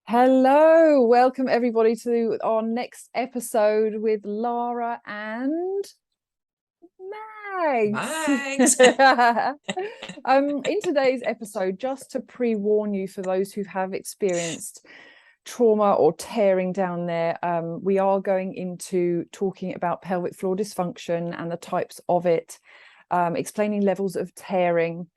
Hello, welcome everybody to our next episode with Lara and Mags. Mags. In today's episode, just to pre-warn you for those who have experienced trauma or tearing down there, we are going into talking about pelvic floor dysfunction and the types of it, explaining levels of tearing,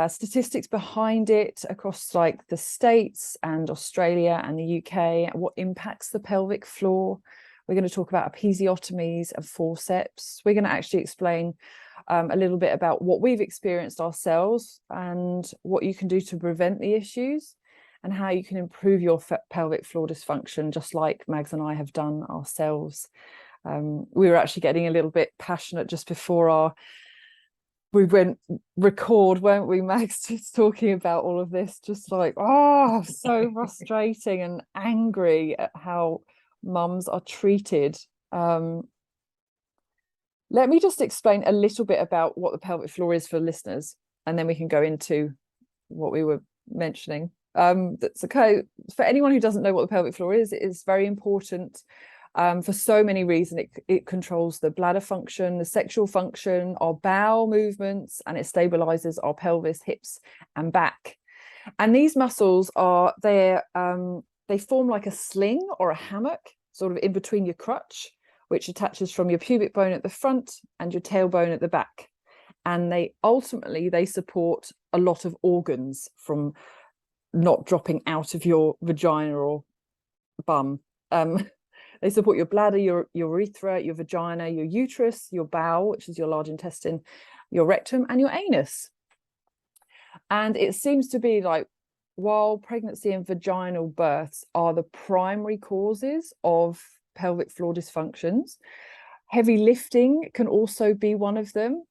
statistics behind it across like the States and Australia and the UK, what impacts the pelvic floor. We're going to talk about episiotomies and forceps. We're going to actually explain a little bit about what we've experienced ourselves and what you can do to prevent the issues and how you can improve your pelvic floor dysfunction, just like Mags and I have done ourselves. We were actually getting a little bit passionate just before we went record, weren't we, Max? Just talking about all of this, just like, so frustrating and angry at how mums are treated. Let me just explain a little bit about what the pelvic floor is for listeners, and then we can go into what we were mentioning. That's okay. For anyone who doesn't know what the pelvic floor is, it is very important. For so many reasons. It controls the bladder function, the sexual function, our bowel movements, and it stabilizes our pelvis, hips, and back. And these muscles they form like a sling or a hammock, sort of in between your crutch, which attaches from your pubic bone at the front and your tailbone at the back. And they support a lot of organs from not dropping out of your vagina or bum. They support your bladder, your urethra, your vagina, your uterus, your bowel, which is your large intestine, your rectum, and your anus. And it seems to be like, while pregnancy and vaginal births are the primary causes of pelvic floor dysfunctions, heavy lifting can also be one of them.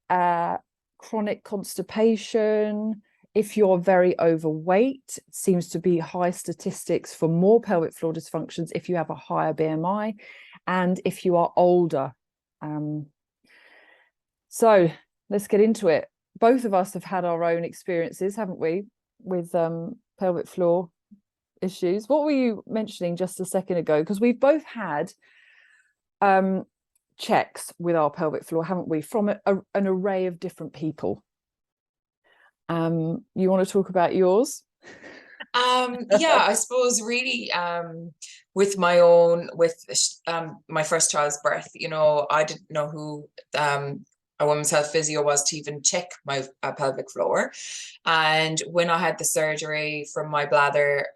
Chronic constipation. If you're very overweight, it seems to be high statistics for more pelvic floor dysfunctions if you have a higher BMI and if you are older. So let's get into it. Both of us have had our own experiences, haven't we, with pelvic floor issues. What were you mentioning just a second ago? Because we've both had checks with our pelvic floor, haven't we, from an array of different people. You want to talk about yours? Yeah, I suppose really with my first child's birth, I didn't know who a women's health physio was to even check my pelvic floor. And when I had the surgery from my bladder,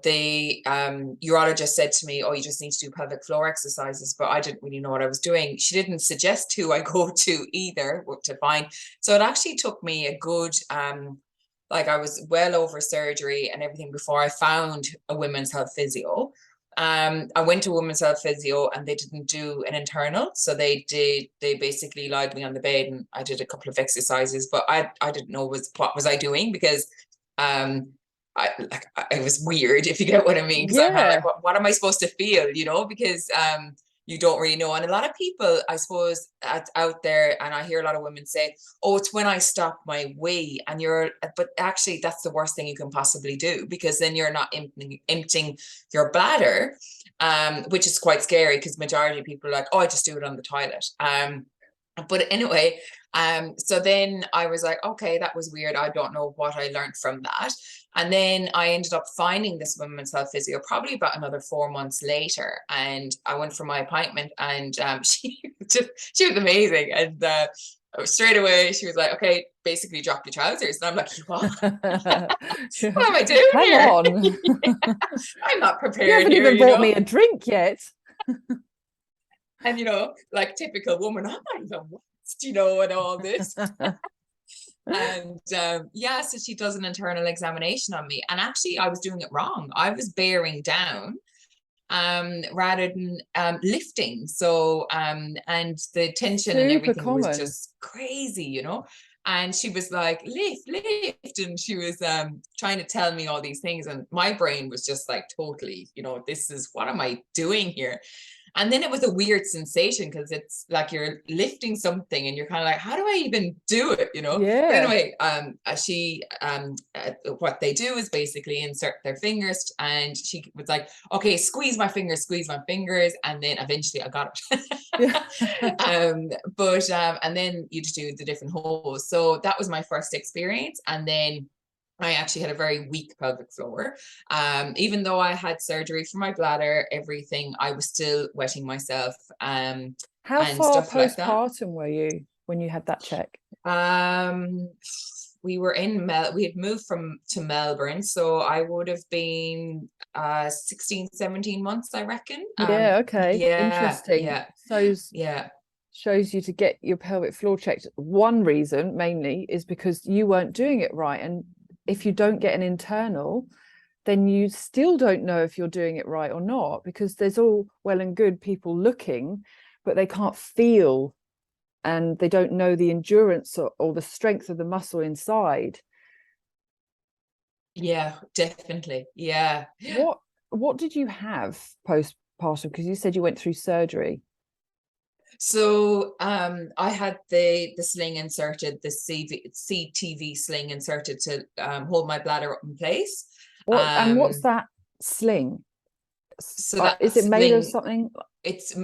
the urologist said to me, "Oh, you just need to do pelvic floor exercises," but I didn't really know what I was doing. She didn't suggest who I go to either to find. So it actually took me a good I was well over surgery and everything before I found a women's health physio. I went to women's health physio and they didn't do an internal, so they basically lied me on the bed and I did a couple of exercises, but I didn't know what was I doing, because it was weird, if you get what I mean, because I'm kind of like, what am I supposed to feel, because you don't really know. And a lot of people, I suppose, out there, and I hear a lot of women say, "Oh, it's when I stop my wee," but actually that's the worst thing you can possibly do, because then you're not emptying your bladder, which is quite scary, because majority of people are like, "Oh, I just do it on the toilet." But anyway, so then I was like, okay, that was weird. I don't know what I learned from that. And then I ended up finding this women's health physio probably about another 4 months later. And I went for my appointment, and she was amazing. And straight away she was like, "Okay, basically drop your trousers." And I'm like, "What? What am I doing Hang here?" on. I'm not prepared. You haven't even bought me a drink yet. And like typical woman, I'm not even waxed, and all this. And so she does an internal examination on me, and actually I was doing it wrong. I was bearing down rather than lifting. So and the tension and everything was just crazy, And she was like, lift. And she was trying to tell me all these things. And my brain was just like, totally, this is, what am I doing here? And then it was a weird sensation because it's like you're lifting something and you're kind of like, how do I even do it? You know? But Yeah. anyway, what they do is basically insert their fingers, and she was like, okay, squeeze my fingers. And then eventually I got it. Yeah. And then you just do the different holes. So that was my first experience. And then I actually had a very weak pelvic floor. Even though I had surgery for my bladder, everything, I was still wetting myself, How and far stuff like that. postpartum were you when you had that check? We were we had moved to Melbourne, so I would have been 16, 17 months, I reckon. Yeah, okay. Interesting. Yeah. So Yeah. shows you to get your pelvic floor checked. One reason mainly is because you weren't doing it right. And if you don't get an internal, then you still don't know if you're doing it right or not, because there's all well and good people looking, but they can't feel, and they don't know the endurance or the strength of the muscle inside. Yeah, definitely. Yeah. What did you have postpartum? Because you said you went through surgery. So I had the sling inserted, the CTV sling inserted to hold my bladder up in place. What's that sling? So that Is it made of sling, something? it's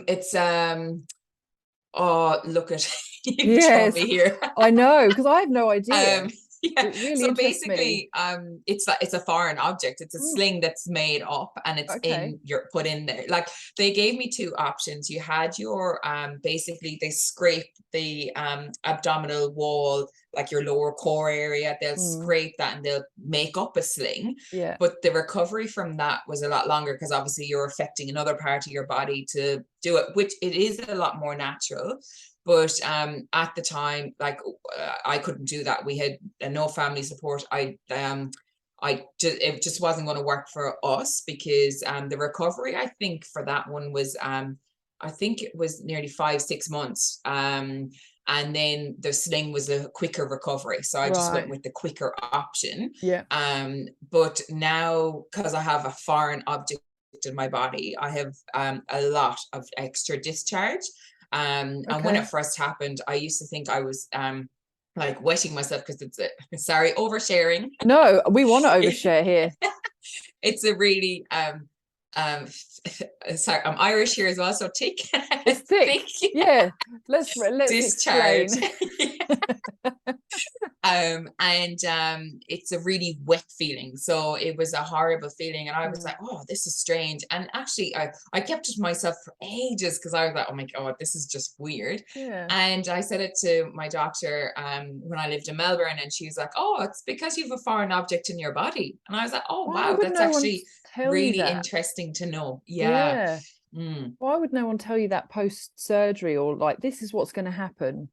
oh, look at you told Yes, me here. I know, because I have no idea. Yeah, It really so interests me. basically it's a foreign object. It's a Mm, sling that's made up, and it's okay. put in there. Like, they gave me two options. You had your basically they scrape the abdominal wall, like your lower core area. They'll scrape that and they'll make up a sling. Yeah. But the recovery from that was a lot longer, because obviously you're affecting another part of your body to do it, which it is a lot more natural. But at the time, like, I couldn't do that. We had no family support. It just wasn't going to work for us, because the recovery, I think, for that one was I think it was nearly 5, 6 months. And then the sling was a quicker recovery, so I just went with the quicker option. Yeah. But now, because I have a foreign object in my body, I have a lot of extra discharge. And when it first happened, I used to think I was like wetting myself, because it's sorry, oversharing. No, we want to overshare here. It's a really sorry, I'm Irish here as well, so thick. It's thick. Yeah. Let's discharge. explain. And it's a really wet feeling, so it was a horrible feeling, and I was like, oh, this is strange. And actually I kept it to myself for ages, because I was like, oh my god, this is just weird. Yeah. And I said it to my doctor when I lived in Melbourne, and she was like, oh, it's because you have a foreign object in your body. And I was like, oh wow, that's actually really interesting to know. Yeah. Why would no one tell you that post surgery, or like, this is what's going to happen,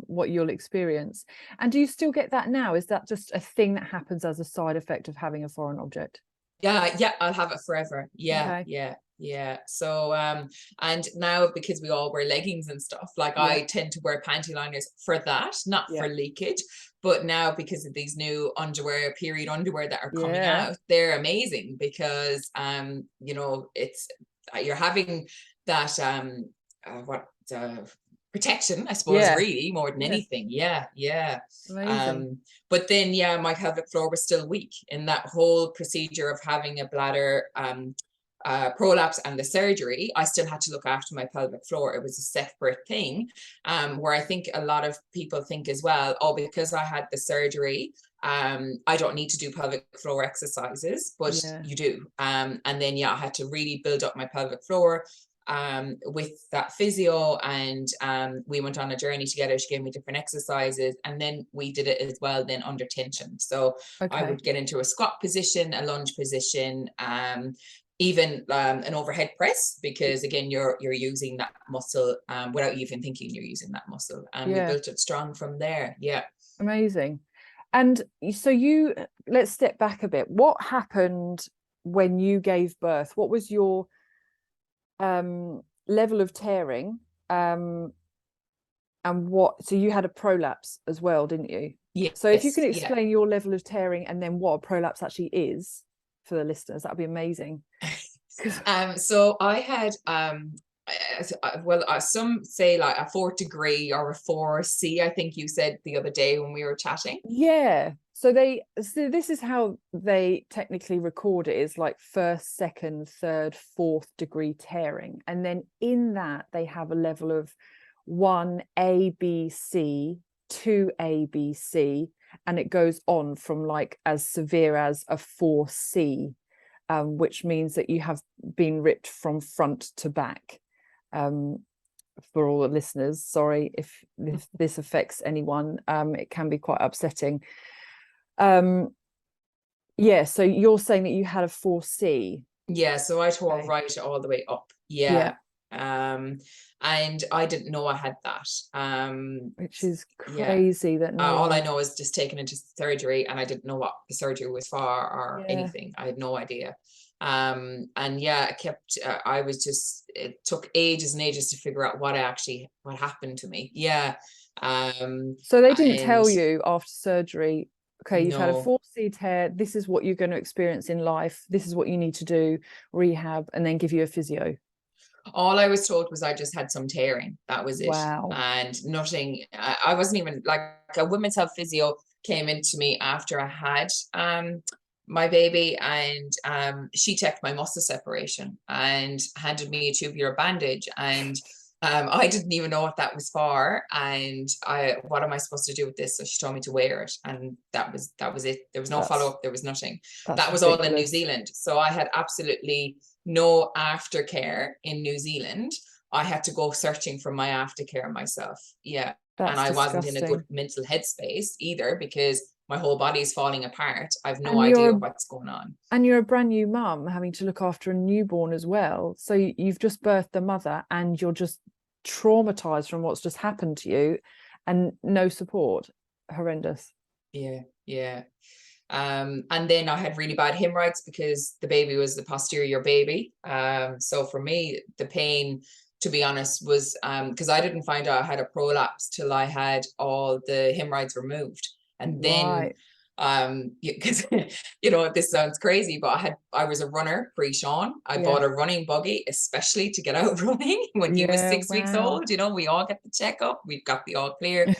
what you'll experience? And do you still get that now? Is that just a thing that happens as a side effect of having a foreign object? Yeah, I'll have it forever. Yeah. So and now, because we all wear leggings and stuff, like, I tend to wear panty liners for that, not for leakage. But now, because of these new underwear, period underwear that are coming out, they're amazing, because you know, it's you're having that protection, I suppose, really, more than anything. Yeah. Amazing. But then, my pelvic floor was still weak in that whole procedure of having a bladder prolapse and the surgery. I still had to look after my pelvic floor. It was a separate thing, where I think a lot of people think as well, oh, because I had the surgery, I don't need to do pelvic floor exercises, but you do. And then, I had to really build up my pelvic floor with that physio, and we went on a journey together. She gave me different exercises, and then we did it as well then under tension. So I would get into a squat position, a lunge position, even an overhead press, because again, you're using that muscle without even thinking you're using that muscle, and we built it strong from there. Amazing. And so let's step back a bit. What happened when you gave birth? What was your level of tearing, and so you had a prolapse as well, didn't you? So if you can explain your level of tearing, and then what a prolapse actually is for the listeners, that'd be amazing. So I had well, some say like a 4th degree or a 4C, I think you said the other day when we were chatting. Yeah. So this is how they technically record it, is like 1st, 2nd, 3rd, 4th degree tearing. And then in that they have a level of 1A, B, C, 2A, B, C, and it goes on from like as severe as a 4C, which means that you have been ripped from front to back. For all the listeners, sorry if this affects anyone, it can be quite upsetting. Yeah, so you're saying that you had a 4C. Yeah, so I tore Okay. right all the way up. Yeah. And I didn't know I had that. Which is Yeah. crazy that no All I one. know is just taken into surgery, and I didn't know what the surgery was for or Yeah, anything. I had no idea. And yeah, I was just, it took ages and ages to figure out what happened to me. Yeah. so they didn't And tell you after surgery, okay, you've had a no, 4C tear, this is what you're going to experience in life, this is what you need to do, rehab, and then give you a physio? all I was told was I just had some tearing. That was it. Wow. And nothing, I wasn't even like, a women's health physio came into me after I had my baby, and she checked my muscle separation and handed me a tubular bandage. And I didn't even know what that was for. And what am I supposed to do with this? So she told me to wear it. And that was it. There was no That's follow-up. There was nothing. that's That was all in New ridiculous. Zealand. So I had absolutely no aftercare in New Zealand. I had to go searching for my aftercare myself. Yeah. And That's I wasn't in a good disgusting. mental headspace either, because my whole body is falling apart. I've no And you're idea a what's going on. and you're a brand new mum having to look after a newborn as well. So you've just birthed a mother and you're just traumatized from what's just happened to you, and no support. Horrendous. Yeah, yeah. And then I had really bad hemorrhoids because the baby was the posterior baby. So for me, the pain, to be honest, was because I didn't find out I had a prolapse till I had all the hemorrhoids removed. And then Right. because this sounds crazy, but I was a runner pre-Sean. I Yeah. bought a running buggy especially to get out running when he was Yeah. 6 weeks Wow. old. We all get the checkup, we've got the all clear.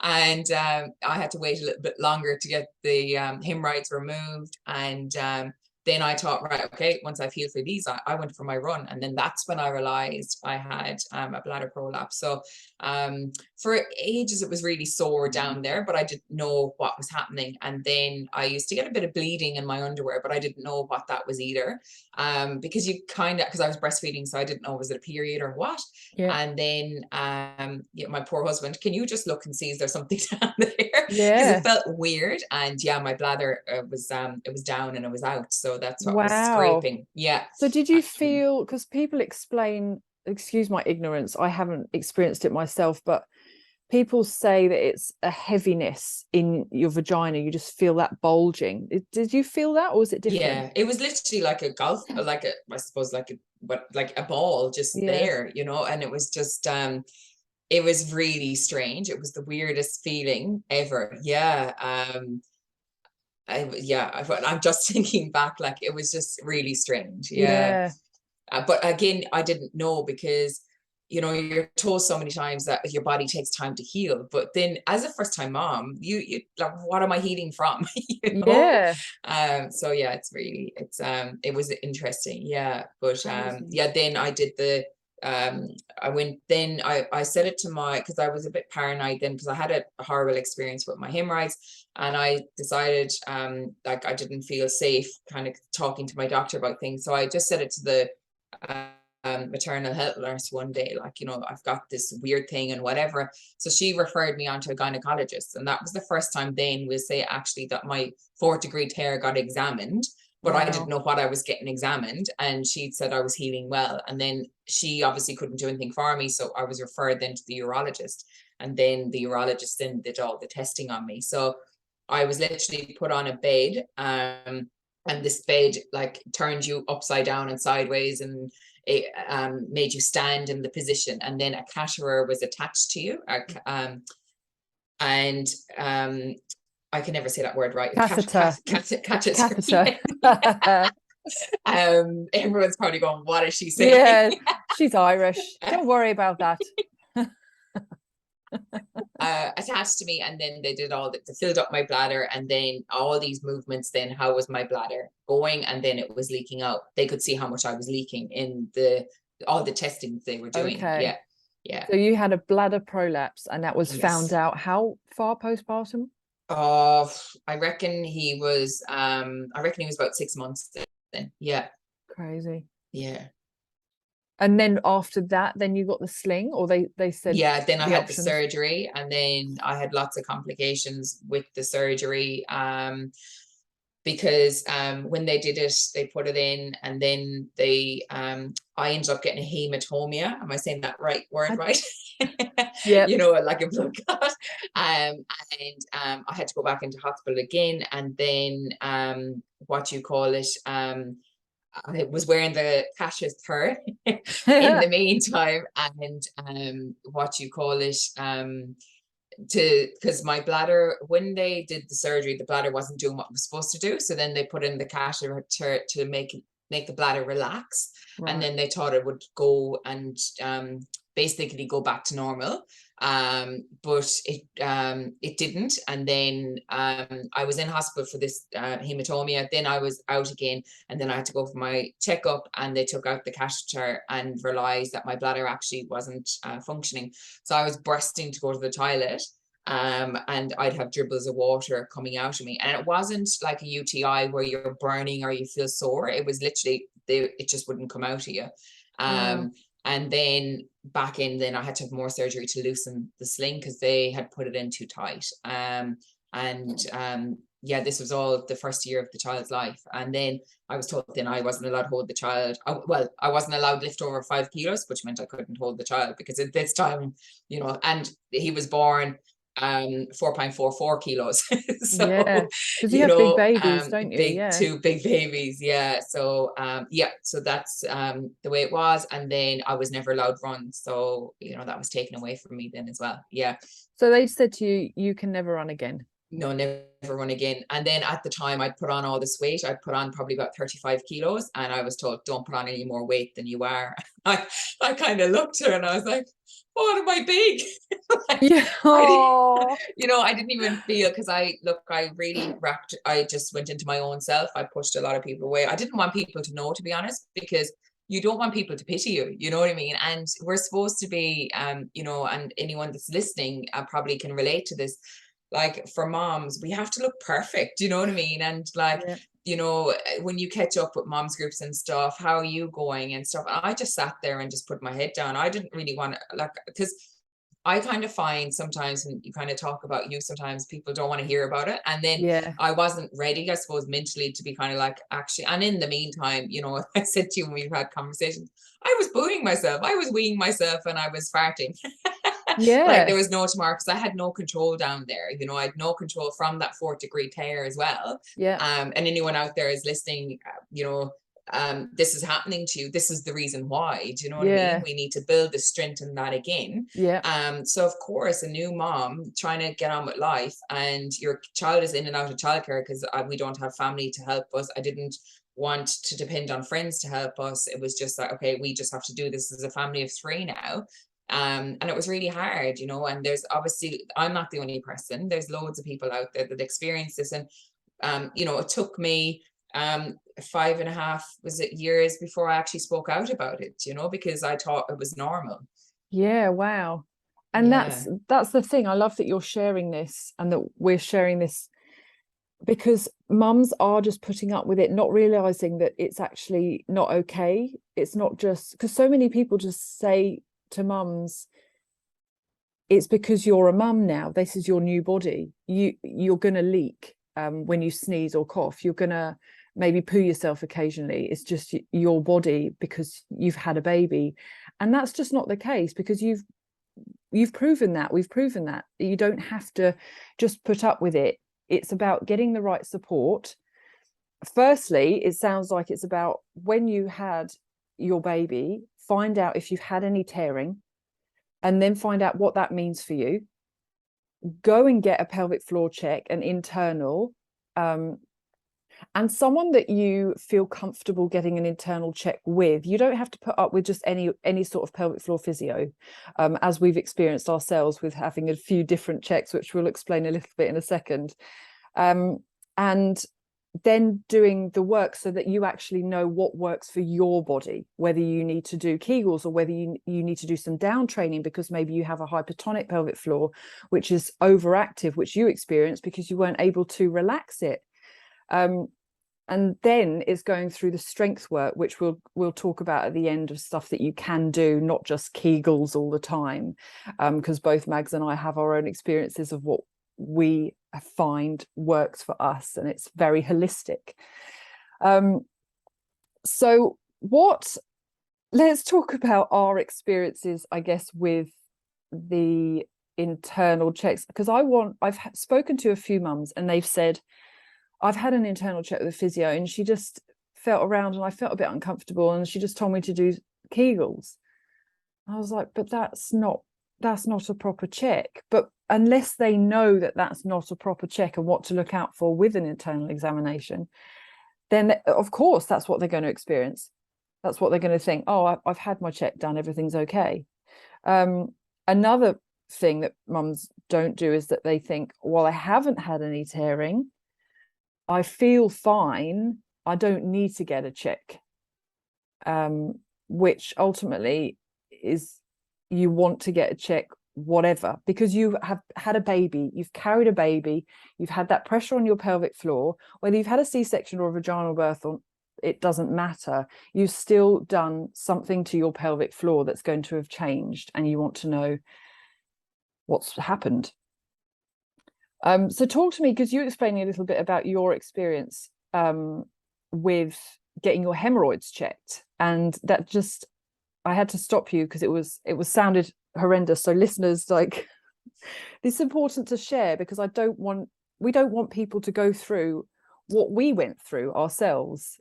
And I had to wait a little bit longer to get the hemorrhoids removed. And then I thought, right, okay, once I've healed for these, I went for my run. And then that's when I realized I had a bladder prolapse. So for ages, it was really sore down there, but I didn't know what was happening. And then I used to get a bit of bleeding in my underwear, but I didn't know what that was either. Because because I was breastfeeding, so I didn't know, was it a period or what? Yeah. And then my poor husband, can you just look and see, is there something down there? Because it Yeah. felt weird. And yeah, my bladder was down and it was out. So that's what was Wow. scraping. Yeah. So did you feel, because people explain, excuse my ignorance, I haven't experienced it myself, but people say that it's a heaviness in your vagina. You just feel that bulging. Did you feel that, or was it different? Yeah, it was literally like a golf, I suppose like a ball just Yeah. there, and it was just it was really strange. It was the weirdest feeling ever. Yeah. I'm just thinking back, like it was just really strange. Yeah. Yeah. But again, I didn't know because, you're told so many times that your body takes time to heal. But then as a first time mom, you like, what am I healing from? you know? Yeah. So yeah, it was interesting. Yeah. But Crazy. yeah, then I did I said it to because I was a bit paranoid then, because I had a horrible experience with my hemorrhoids, and I decided like I didn't feel safe kind of talking to my doctor about things. So I just said it to the maternal health nurse one day, like, I've got this weird thing and whatever. So she referred me on to a gynecologist, and that was the first time then we'll say actually that my 4th degree tear got examined, but I didn't Wow. know what I was getting examined. And she'd said I was healing well. And then she obviously couldn't do anything for me. So I was referred then to the urologist. And then the urologist then did all the testing on me. So I was literally put on a bed. And this bed like turned you upside down and sideways, and it made you stand in the position. And then a catheter was attached to you. And I can never say that word right. Catheter. Catheter. Catheter. Everyone's probably going, what is she saying? Yeah. She's Irish. Don't worry about that. Attached to me, and then they did all that, they filled up my bladder, and then all these movements. Then how was my bladder going? And then it was leaking out. They could see how much I was leaking in all the testing they were doing. Okay. Yeah. So you had a bladder prolapse, and that was found Yes. out how far postpartum? I reckon he was about 6 months then. Yeah. Crazy. Yeah. And then after that, then you got the sling, or they said Yeah, then I had options? the surgery, and then I had lots of complications with the surgery. Because when they did it, they put it in, and then I ended up getting a hematomia. Am I saying that word right? Yeah. Like a blood clot. And I had to go back into hospital again, and then what you call it, I was wearing the catheter in the meantime, and what you call it, because my bladder, when they did the surgery, the bladder wasn't doing what it was supposed to do. So then they put in the catheter to make the bladder relax, and then they thought it would go and basically go back to normal. But it didn't, and then I was in hospital for this hematomia. Then I was out again, and then I had to go for my checkup, and they took out the catheter and realized that my bladder actually wasn't functioning. So I was bursting to go to the toilet, and I'd have dribbles of water coming out of me, and it wasn't like a UTI where you're burning or you feel sore. It was literally it just wouldn't come out of you. Wow. And then then I had to have more surgery to loosen the sling because they had put it in too tight. Yeah, this was all the first year of the child's life. And then I was told then I wasn't allowed to hold the child. I wasn't allowed to lift over 5 kilos, which meant I couldn't hold the child, because at this time, and he was born 4.44 kilos. So yeah, because you have big babies, don't you? big Yeah. 2 big babies. Yeah. So so that's the way it was. And then I was never allowed run, so that was taken away from me then as well. Yeah. So they said to you, you can never run again? No, never run again. And then at the time I'd put on all this weight. I'd put on probably about 35 kilos, and I was told, don't put on any more weight than you are. I kind of looked at her and I was like, what am I big? Yeah. I didn't even feel, because I really I just went into my own self. I pushed a lot of people away. I didn't want people to know, to be honest, because you don't want people to pity you, you know what I mean? And we're supposed to be, and anyone that's listening probably can relate to this. Like, for moms, we have to look perfect, you know what I mean? And when you catch up with moms groups and stuff, how are you going and stuff? I just sat there and just put my head down. I didn't really want to, because I kind of find sometimes when you kind of talk about you, sometimes people don't want to hear about it. And then I wasn't ready, I suppose, mentally, to be kind of like, actually. And in the meantime, I said to you when we've had conversations, I was booing myself. I was weeing myself, and I was farting. Like, there was no tomorrow, because I had no control down there. I had no control from that 4th-degree tear as well. And anyone out there is listening, this is happening to you. This is the reason why. Do you know what I mean? We need to build the strength in that again. So of course, a new mom trying to get on with life, and your child is in and out of childcare, because we don't have family to help us. I didn't want to depend on friends to help us. It was just like, okay, we just have to do this as a family of 3 now. And it was really hard, and there's obviously, I'm not the only person. There's loads of people out there that experience this. And it took me 5.5 years before I actually spoke out about it, because I thought it was normal. Wow. And that's the thing. I love that you're sharing this, and that we're sharing this, because mums are just putting up with it, not realizing that it's actually not okay. It's not just because so many people just say to mums, it's because you're a mum now, this is your new body, you're gonna leak when you sneeze or cough, you're gonna maybe poo yourself occasionally, it's just your body because you've had a baby. And that's just not the case, because we've proven that you don't have to just put up with it. It's about getting the right support. Firstly, it sounds like it's about, when you had your baby, find out if you've had any tearing, and then find out what that means for you. Go and get a pelvic floor check, an internal. and someone that you feel comfortable getting an internal check with. You don't have to put up with just any sort of pelvic floor physio, as we've experienced ourselves with having a few different checks, which we'll explain a little bit in a second. And then doing the work so that you actually know what works for your body, whether you need to do Kegels or whether you need to do some down training because maybe you have a hypertonic pelvic floor, which is overactive, which you experience because you weren't able to relax it. And then it's going through the strength work, which we'll talk about at the end, of stuff that you can do, not just Kegels all the time, because both Mags and I have our own experiences of what we find works for us, and it's very holistic. So let's talk about our experiences, I guess, with the internal checks, because I've spoken to a few mums and they've said, I've had an internal check with a physio and she just felt around and I felt a bit uncomfortable and she just told me to do Kegels. I was like, but that's not a proper check. But unless they know that that's not a proper check and what to look out for with an internal examination, then of course that's what they're going to experience. That's what they're going to think. Oh, I've had my check done, everything's okay. Another thing that mums don't do is that they think, well, I haven't had any tearing, I feel fine, I don't need to get a check, which ultimately is, you want to get a check whatever, because you have had a baby, you've carried a baby, you've had that pressure on your pelvic floor, whether you've had a C-section or a vaginal birth, or it doesn't matter, you've still done something to your pelvic floor that's going to have changed, and you want to know what's happened. So talk to me, because you're explaining a little bit about your experience with getting your hemorrhoids checked, and that just, I had to stop you because it was sounded horrendous. So listeners, like, this is important to share, because we don't want people to go through what we went through ourselves.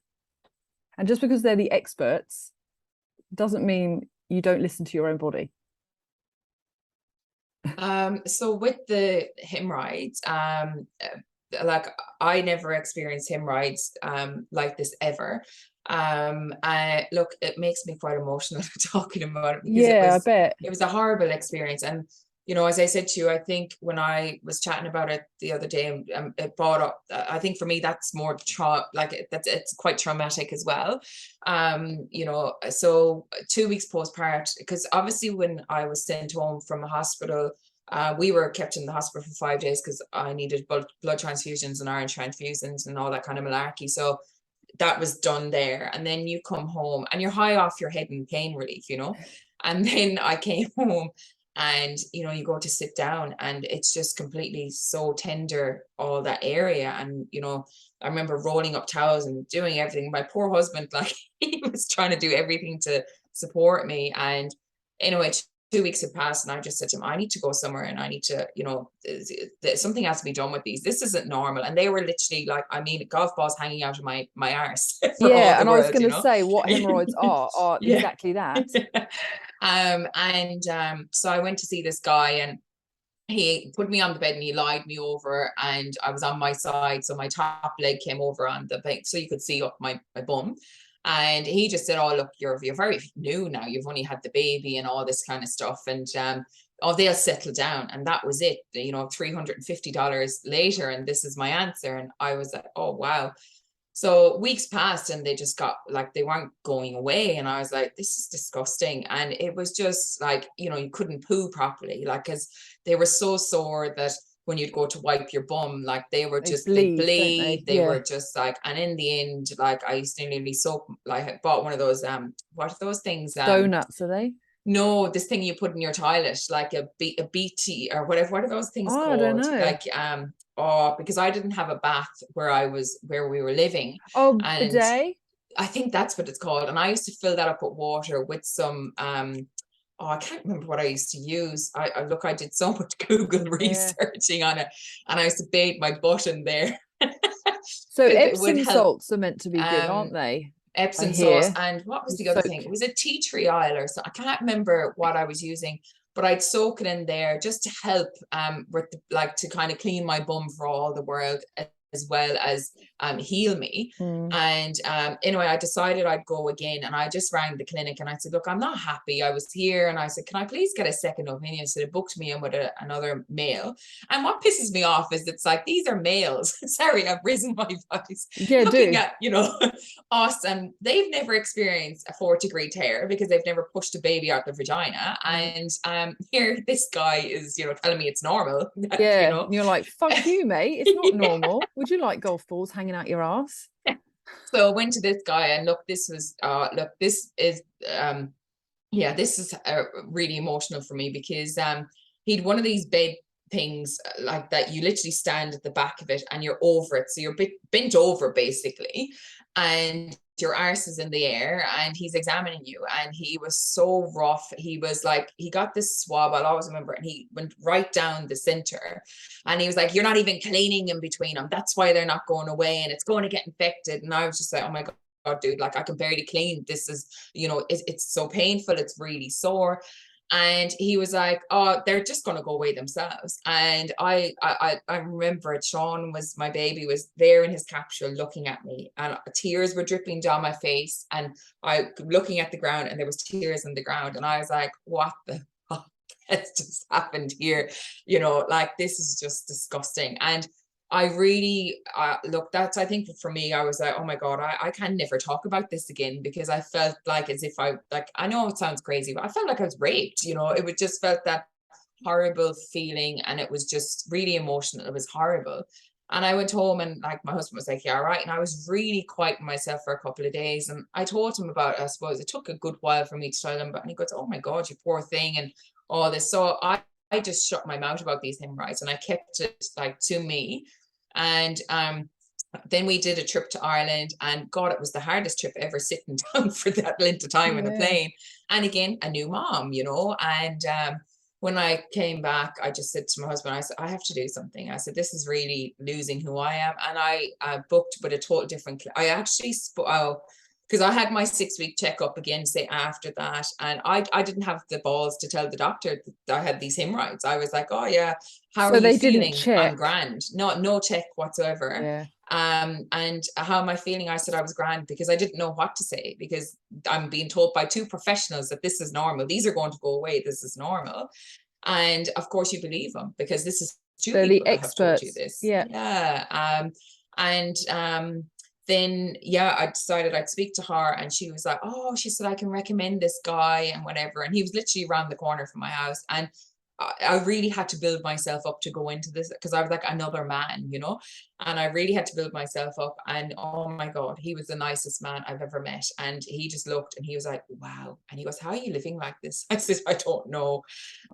And just because they're the experts doesn't mean you don't listen to your own body. So with the hemorrhoids, like, I never experienced hemorrhoids like this ever. Look, it makes me quite emotional talking about it, because I bet it was a horrible experience. And you know, as I said to you, I think when I was chatting about it the other day, it brought up, I think for me that's more it's quite traumatic as well. You know, so 2 weeks postpartum, because obviously when I was sent home from a hospital, we were kept in the hospital for 5 days because I needed blood transfusions and iron transfusions and all that kind of malarkey. So that was done there. And then you come home and you're high off your head in pain relief, you know. And then I came home, and you know, you go to sit down and it's just completely so tender, all that area. And you know, I remember rolling up towels and doing everything. My poor husband, like, he was trying to do everything to support me. And anyway, 2 weeks had passed, and I just said to him, I need to go somewhere, and I need to, you know, something has to be done with these. This isn't normal. And they were literally like, I mean, golf balls hanging out of my arse for all the and world, I was going you to know. say, what hemorrhoids are Yeah. exactly that. So I went to see this guy, and he put me on the bed and he lied me over, and I was on my side, so my top leg came over on the bed so you could see up my bum. And he just said, oh look, you're very new now, you've only had the baby and all this kind of stuff, and oh, they'll settle down. And that was it, you know, $350 later, and this is my answer. And I was like, oh wow. So weeks passed and they just got, like, they weren't going away. And I was like, this is disgusting. And it was just like, you know, you couldn't poo properly, like, because they were so sore that when you'd go to wipe your bum, like, they Bleed, bleed. They yeah. were just like, and in the end, like, I used to nearly soak, like, I bought one of those, what are those things? Donuts, are they? No, this thing you put in your toilet, like a BT or whatever. What are those things I don't called? know. Like, oh, because I didn't have a bath where we were living. Oh, And bidet? I think that's what it's called. And I used to fill that up with water with some, oh, I can't remember what I used to use. I did so much Google researching on it, and I used to bathe my butt in there. So it would Epsom help. salts are meant to be good, aren't they? Epsom sauce, and what was the other thing? It was a tea tree oil or something. I can't remember what I was using, but I'd soak it in there just to help with like, to kind of clean my bum for all the world. And as well as heal me. And anyway, I decided I'd go again, and I just rang the clinic and I said, look, I'm not happy. I was here, and I said, can I please get a second opinion? So they booked me in with another male. And what pisses me off is it's like, these are males. Sorry, I've risen my voice. Looking at, you know, us, and they've never experienced a 4th-degree tear because they've never pushed a baby out their vagina. And here this guy is, you know, telling me it's normal. Yeah, you know? And you're like, fuck you, mate. It's not normal. Would you like golf balls hanging out your ass? So I went to this guy, and look, this is this is really emotional for me, because he'd one of these bed things like that you literally stand at the back of it and you're over it, so you're bent over basically, and your arse is in the air, and he's examining you, and he was so rough. He was like, he got this swab, I'll always remember, and he went right down the center, and he was like, you're not even cleaning in between them, that's why they're not going away, and it's going to get infected. And I was just like, oh my God, dude, like, I can barely clean. This is, you know, it's so painful, it's really sore. And he was like, oh, they're just going to go away themselves. And I remember it. Sean was, my baby, was there in his capsule looking at me, and tears were dripping down my face, and I looking at the ground, and there was tears on the ground. And I was like, what the fuck has just happened here? You know, like, this is just disgusting. And I really, look, that's, I think for me, I was like, oh my God, I can never talk about this again, because I felt like as if I know it sounds crazy, but I felt like I was raped, you know, it would just felt that horrible feeling, and it was just really emotional. It was horrible. And I went home, and like, my husband was like, yeah, all right. And I was really quieting myself for a couple of days. And I told him about it. I suppose it took a good while for me to tell him, but, and he goes, oh my God, you poor thing, and all this. So I just shut my mouth about these hemorrhoids, and I kept it like to me. And then we did a trip to Ireland, and God, it was the hardest trip ever, sitting down for that length of time on a plane. And again, a new mom, you know. And when I came back, I just said to my husband, I said, I have to do something. I said, this is really losing who I am. And I booked with a total different, I actually because I had my 6-week checkup again, say after that, and I didn't have the balls to tell the doctor that I had these hemorrhoids. I was like, oh yeah, how are you feeling? I'm grand. No check whatsoever. Yeah. And how am I feeling? I said I was grand, because I didn't know what to say, because I'm being told by 2 professionals that this is normal. These are going to go away. This is normal. And of course you believe them, because this is 2 They're people the that have told you experts. this. Then I decided I'd speak to her, and she was like, oh, she said, I can recommend this guy and whatever. And he was literally around the corner from my house. And I really had to build myself up to go into this, because I was like another man, you know, and I really had to build myself up. And oh my God, he was the nicest man I've ever met. And he just looked, and he was like, wow. And he goes, how are you living like this? I said, I don't know.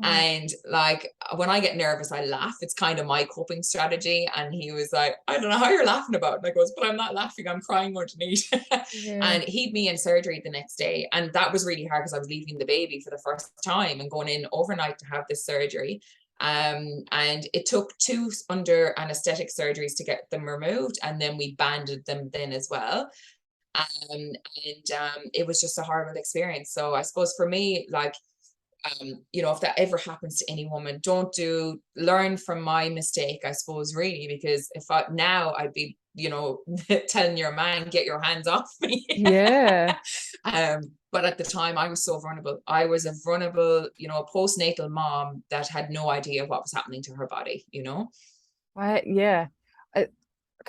And like, when I get nervous, I laugh. It's kind of my coping strategy. And he was like, I don't know how you're laughing about it. And I goes, but I'm not laughing, I'm crying underneath. And he'd me in surgery the next day. And that was really hard, because I was leaving the baby for the first time and going in overnight to have this surgery. And it took 2 under anesthetic surgeries to get them removed, and then we banded them then as well. It was just a horrible experience. So I suppose for me, like, you know, if that ever happens to any woman, learn from my mistake, I suppose, really, because if now I'd be, you know, telling your man, get your hands off me. But at the time, I was so vulnerable. I was a vulnerable, you know, postnatal mom that had no idea what was happening to her body, you know. Can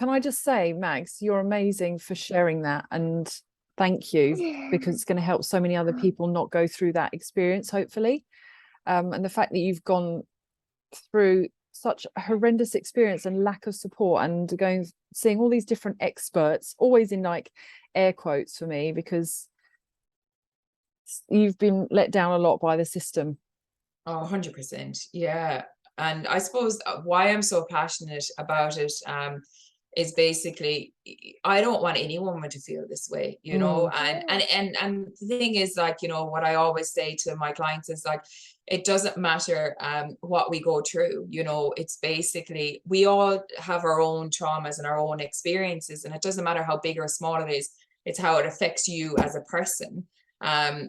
I just say, Mags, you're amazing for sharing that, and thank you, because it's going to help so many other people not go through that experience, hopefully. And the fact that you've gone through such a horrendous experience and lack of support, and seeing all these different experts, always in like air quotes for me, because you've been let down a lot by the system. Oh, 100%. Yeah. And I suppose why I'm so passionate about it is basically, I don't want any woman to feel this way, you know. And the thing is, like, you know, what I always say to my clients is, like, it doesn't matter what we go through, you know. It's basically, we all have our own traumas and our own experiences, and it doesn't matter how big or small it is. It's how it affects you as a person.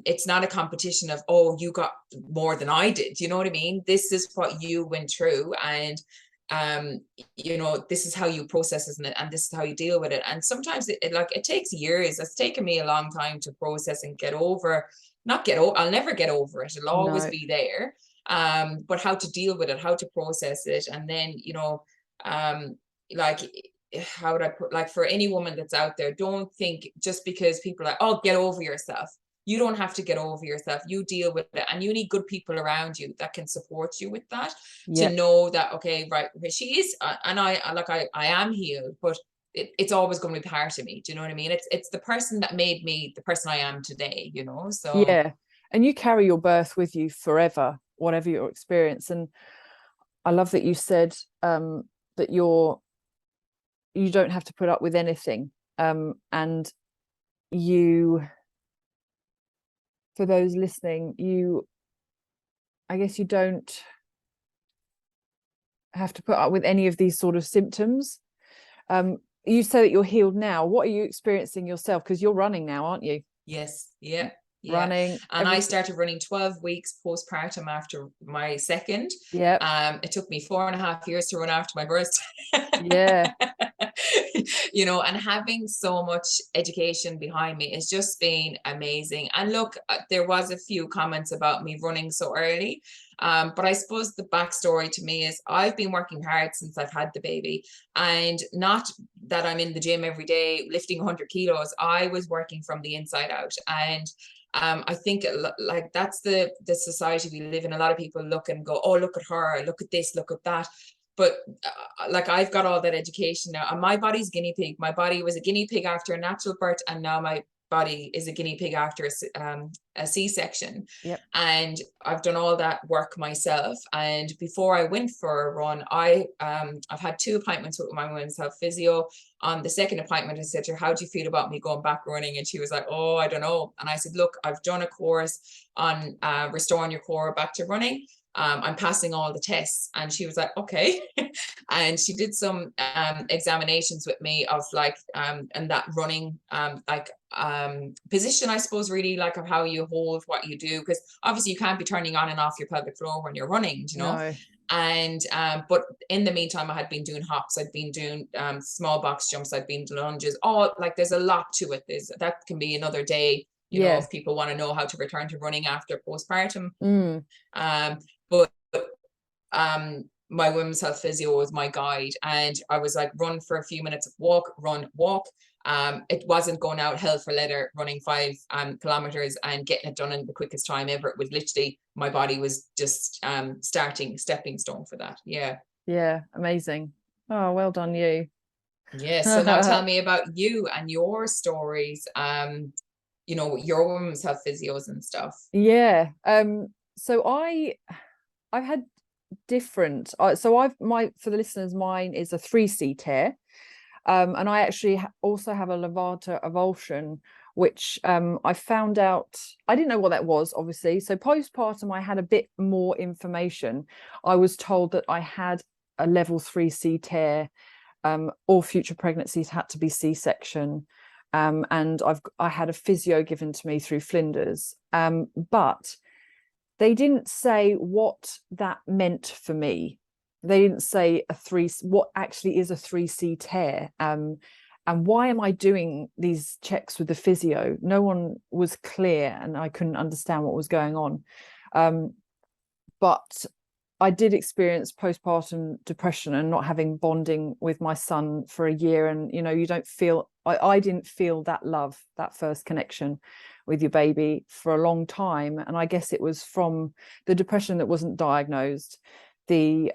It's not a competition of, oh, you got more than I did, you know what I mean? This is what you went through, and you know, this is how you process it, and this is how you deal with it. And sometimes it takes years. It's taken me a long time to process and get over, not get over, I'll never get over it. It'll always No. be there. But how to deal with it, how to process it. And then, you know, like, how would I put, like, for any woman that's out there, don't think just because people are like, oh, get over yourself. You don't have to get over yourself. You deal with it, and you need good people around you that can support you with that, to Yep. know that, okay, right, she is, and I am healed, but it's always going to be part of me. Do you know what I mean? It's the person that made me the person I am today, you know? So Yeah. And you carry your birth with you forever, whatever your experience. And I love that you said that you don't have to put up with anything. And you, for those listening, I guess you don't have to put up with any of these sort of symptoms. You say that you're healed now. What are you experiencing yourself? Because you're running now, aren't you? yes, yeah. Yeah. Running. And I started running 12 weeks postpartum after my second. Yeah. It took me 4.5 years to run after my first. Yeah. You know, and having so much education behind me has just been amazing. And look, there was a few comments about me running so early. But I suppose the backstory to me is I've been working hard since I've had the baby, and not that I'm in the gym every day lifting 100 kilos. I was working from the inside out. And I think, like, that's the society we live in. A lot of people look and go, oh, look at her, look at this, look at that. But like, I've got all that education now, and my body's guinea pig. My body was a guinea pig after a natural birth, and now my body is a guinea pig after a C-section. Yep. And I've done all that work myself. And before I went for a run, I've had 2 appointments with my women's health physio. On the second appointment, I said to her, how do you feel about me going back running? And she was like, oh, I don't know. And I said, look, I've done a course on restoring your core back to running. I'm passing all the tests. And she was like, okay. And she did some examinations with me of, like, and that running, position, I suppose, really, like, of how you hold what you do, because obviously you can't be turning on and off your pelvic floor when you're running, you know. No. And but in the meantime, I had been doing hops, I'd been doing small box jumps, I'd been doing lunges, all, like, there's a lot to it. That can be another day, you know, Yes. if people want to know how to return to running after postpartum. Mm. But my women's health physio was my guide, and I was like, run for a few minutes, walk, run, walk. It wasn't going out hell for leather running 5 kilometers and getting it done in the quickest time ever. It was literally, my body was just stepping stone for that. Yeah. Yeah. Amazing. Oh, well done you. Yeah. So now tell me about you and your stories. You know, your women's health physios and stuff. Yeah. So I've had different. So for the listeners, mine is a 3C tear. And I actually also have a levator avulsion, which I found out, I didn't know what that was, obviously. So postpartum, I had a bit more information. I was told that I had a level 3C tear. All future pregnancies had to be C-section. And I had a physio given to me through Flinders. But they didn't say what that meant for me. They didn't say what actually is a 3C tear. And why am I doing these checks with the physio? No one was clear, and I couldn't understand what was going on. But I did experience postpartum depression and not having bonding with my son for a year. And, you know, you don't feel, I didn't feel that love, that first connection with your baby for a long time. And I guess it was from the depression that wasn't diagnosed, the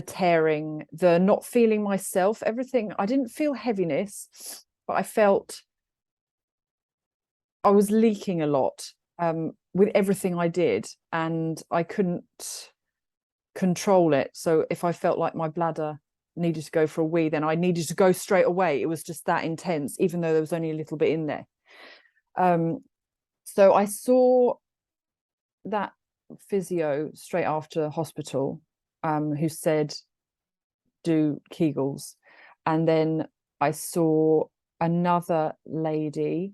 tearing, the not feeling myself, everything. I didn't feel heaviness, but I felt I was leaking a lot with everything I did, and I couldn't control it. So if I felt like my bladder needed to go for a wee, then I needed to go straight away. It was just that intense, even though there was only a little bit in there. So I saw that physio straight after hospital, who said, do Kegels. And then I saw another lady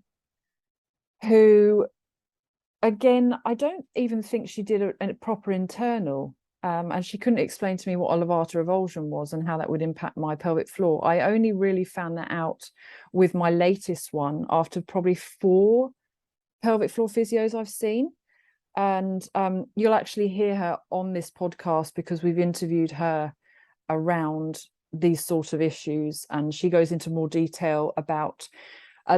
who, again, I don't even think she did a proper internal. And she couldn't explain to me what a levator avulsion was and how that would impact my pelvic floor. I only really found that out with my latest one after probably 4 pelvic floor physios I've seen. And you'll actually hear her on this podcast because we've interviewed her around these sort of issues, and she goes into more detail about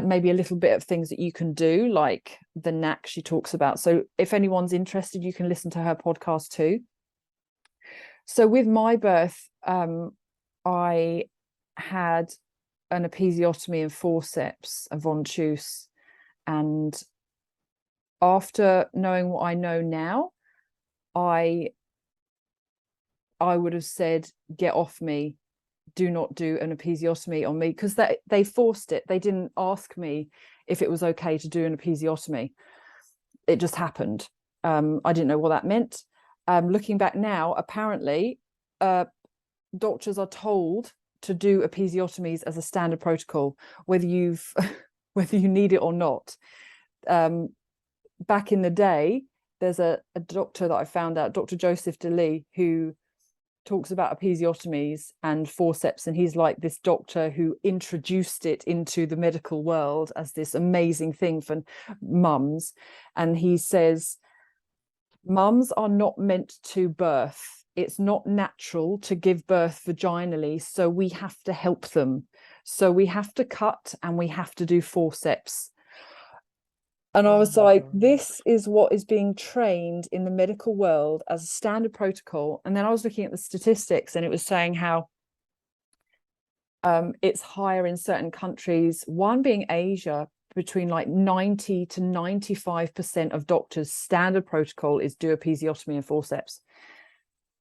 maybe a little bit of things that you can do, like the knack she talks about. So if anyone's interested, you can listen to her podcast too. So with my birth, I had an episiotomy and forceps, a von Schuss, and after knowing what I know now, I would have said, get off me, do not do an episiotomy on me, because they forced it. They didn't ask me if it was okay to do an episiotomy. It just happened. I didn't know what that meant. Looking back now, apparently doctors are told to do episiotomies as a standard protocol, whether you need it or not. Back in the day, there's a doctor that I found out, Dr. Joseph DeLee, who talks about episiotomies and forceps, and he's like this doctor who introduced it into the medical world as this amazing thing for mums. And he says, mums are not meant to birth. It's not natural to give birth vaginally, so we have to help them. So we have to cut and we have to do forceps. And I was like, this is what is being trained in the medical world as a standard protocol. And then I was looking at the statistics, and it was saying how it's higher in certain countries, one being Asia, between like 90 to 95% of doctors' standard protocol is do episiotomy and forceps.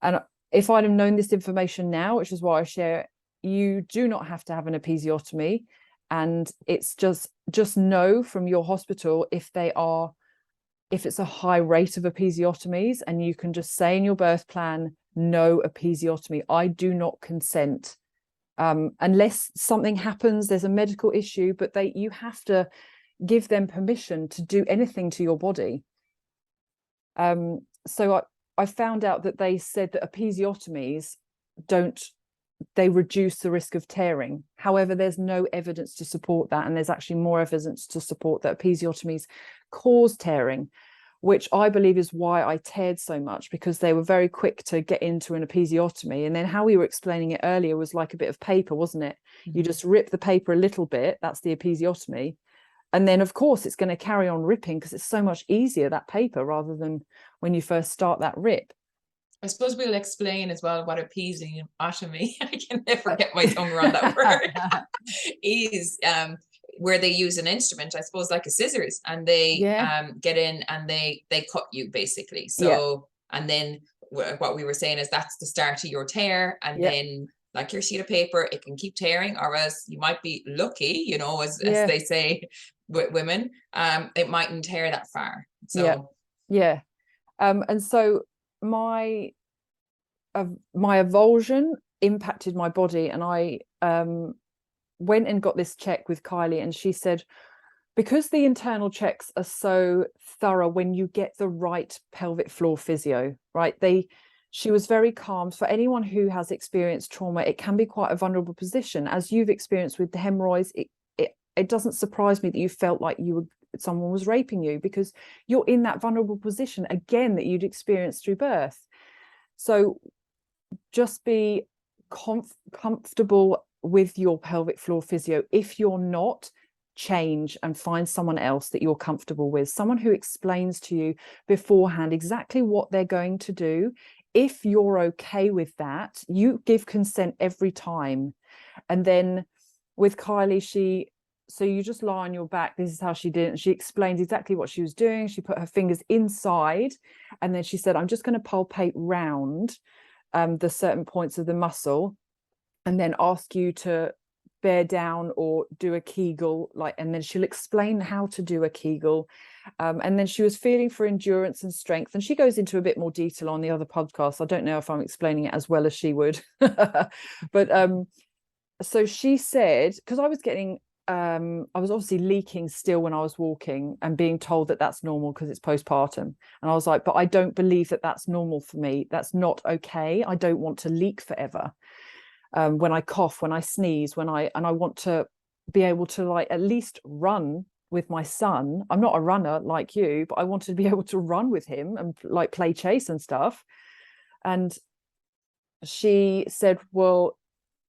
And if I'd have known this information now, which is why I share it, you do not have to have an episiotomy. And it's just know from your hospital if it's a high rate of episiotomies, and you can just say in your birth plan, no episiotomy. I do not consent. Unless something happens, there's a medical issue, but you have to give them permission to do anything to your body. So I found out that they said that episiotomies they reduce the risk of tearing. However, there's no evidence to support that, and there's actually more evidence to support that episiotomies cause tearing, which I believe is why I teared so much, because they were very quick to get into an episiotomy. And then how we were explaining it earlier was like a bit of paper, wasn't it? Mm-hmm. You just rip the paper a little bit, that's the episiotomy. And then, of course, it's going to carry on ripping because it's so much easier, that paper, rather than when you first start that rip. I suppose we'll explain as well what episiotomy, I can never get my tongue around that word, is where they use an instrument, I suppose, like a scissors, and they get in and they cut you basically. So, and then what we were saying is that's the start of your tear, and then like your sheet of paper, it can keep tearing, or else you might be lucky, you know, as they say with women, it mightn't tear that far. So and so my avulsion impacted my body, and I went and got this check with Kylie, and she said, because the internal checks are so thorough when you get the right pelvic floor physio, right? She was very calm. For anyone who has experienced trauma, it can be quite a vulnerable position. As you've experienced with the hemorrhoids, it doesn't surprise me that you felt like someone was raping you, because you're in that vulnerable position again that you'd experienced through birth. So just be comfortable with your pelvic floor physio. If you're not, change and find someone else that you're comfortable with, someone who explains to you beforehand exactly what they're going to do. If you're okay with that, you give consent every time. And then with Kylie, so you just lie on your back. This is how she did it. And she explained exactly what she was doing. She put her fingers inside, and then she said, I'm just going to palpate round the certain points of the muscle, and then ask you to bear down or do a Kegel, and then she'll explain how to do a Kegel. And then she was feeling for endurance and strength, and she goes into a bit more detail on the other podcast. I don't know if I'm explaining it as well as she would, but so she said, because I was getting I was obviously leaking still when I was walking and being told that that's normal because it's postpartum. And I was like, but I don't believe that that's normal for me. That's not okay. I don't want to leak forever. When I cough, when I sneeze, I want to be able to like at least run with my son. I'm not a runner like you, but I wanted to be able to run with him and like play chase and stuff. And she said, well,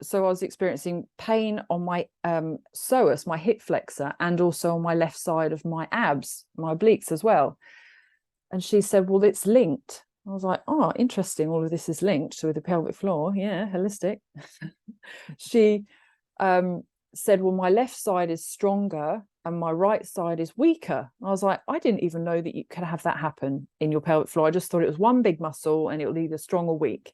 so I was experiencing pain on my psoas, my hip flexor, and also on my left side of my abs, my obliques as well. And she said, well, it's linked. I was like, oh, interesting. All of this is linked with the pelvic floor. Yeah, holistic. She said, well, my left side is stronger and my right side is weaker. I was like, I didn't even know that you could have that happen in your pelvic floor. I just thought it was one big muscle and it will either strong or weak.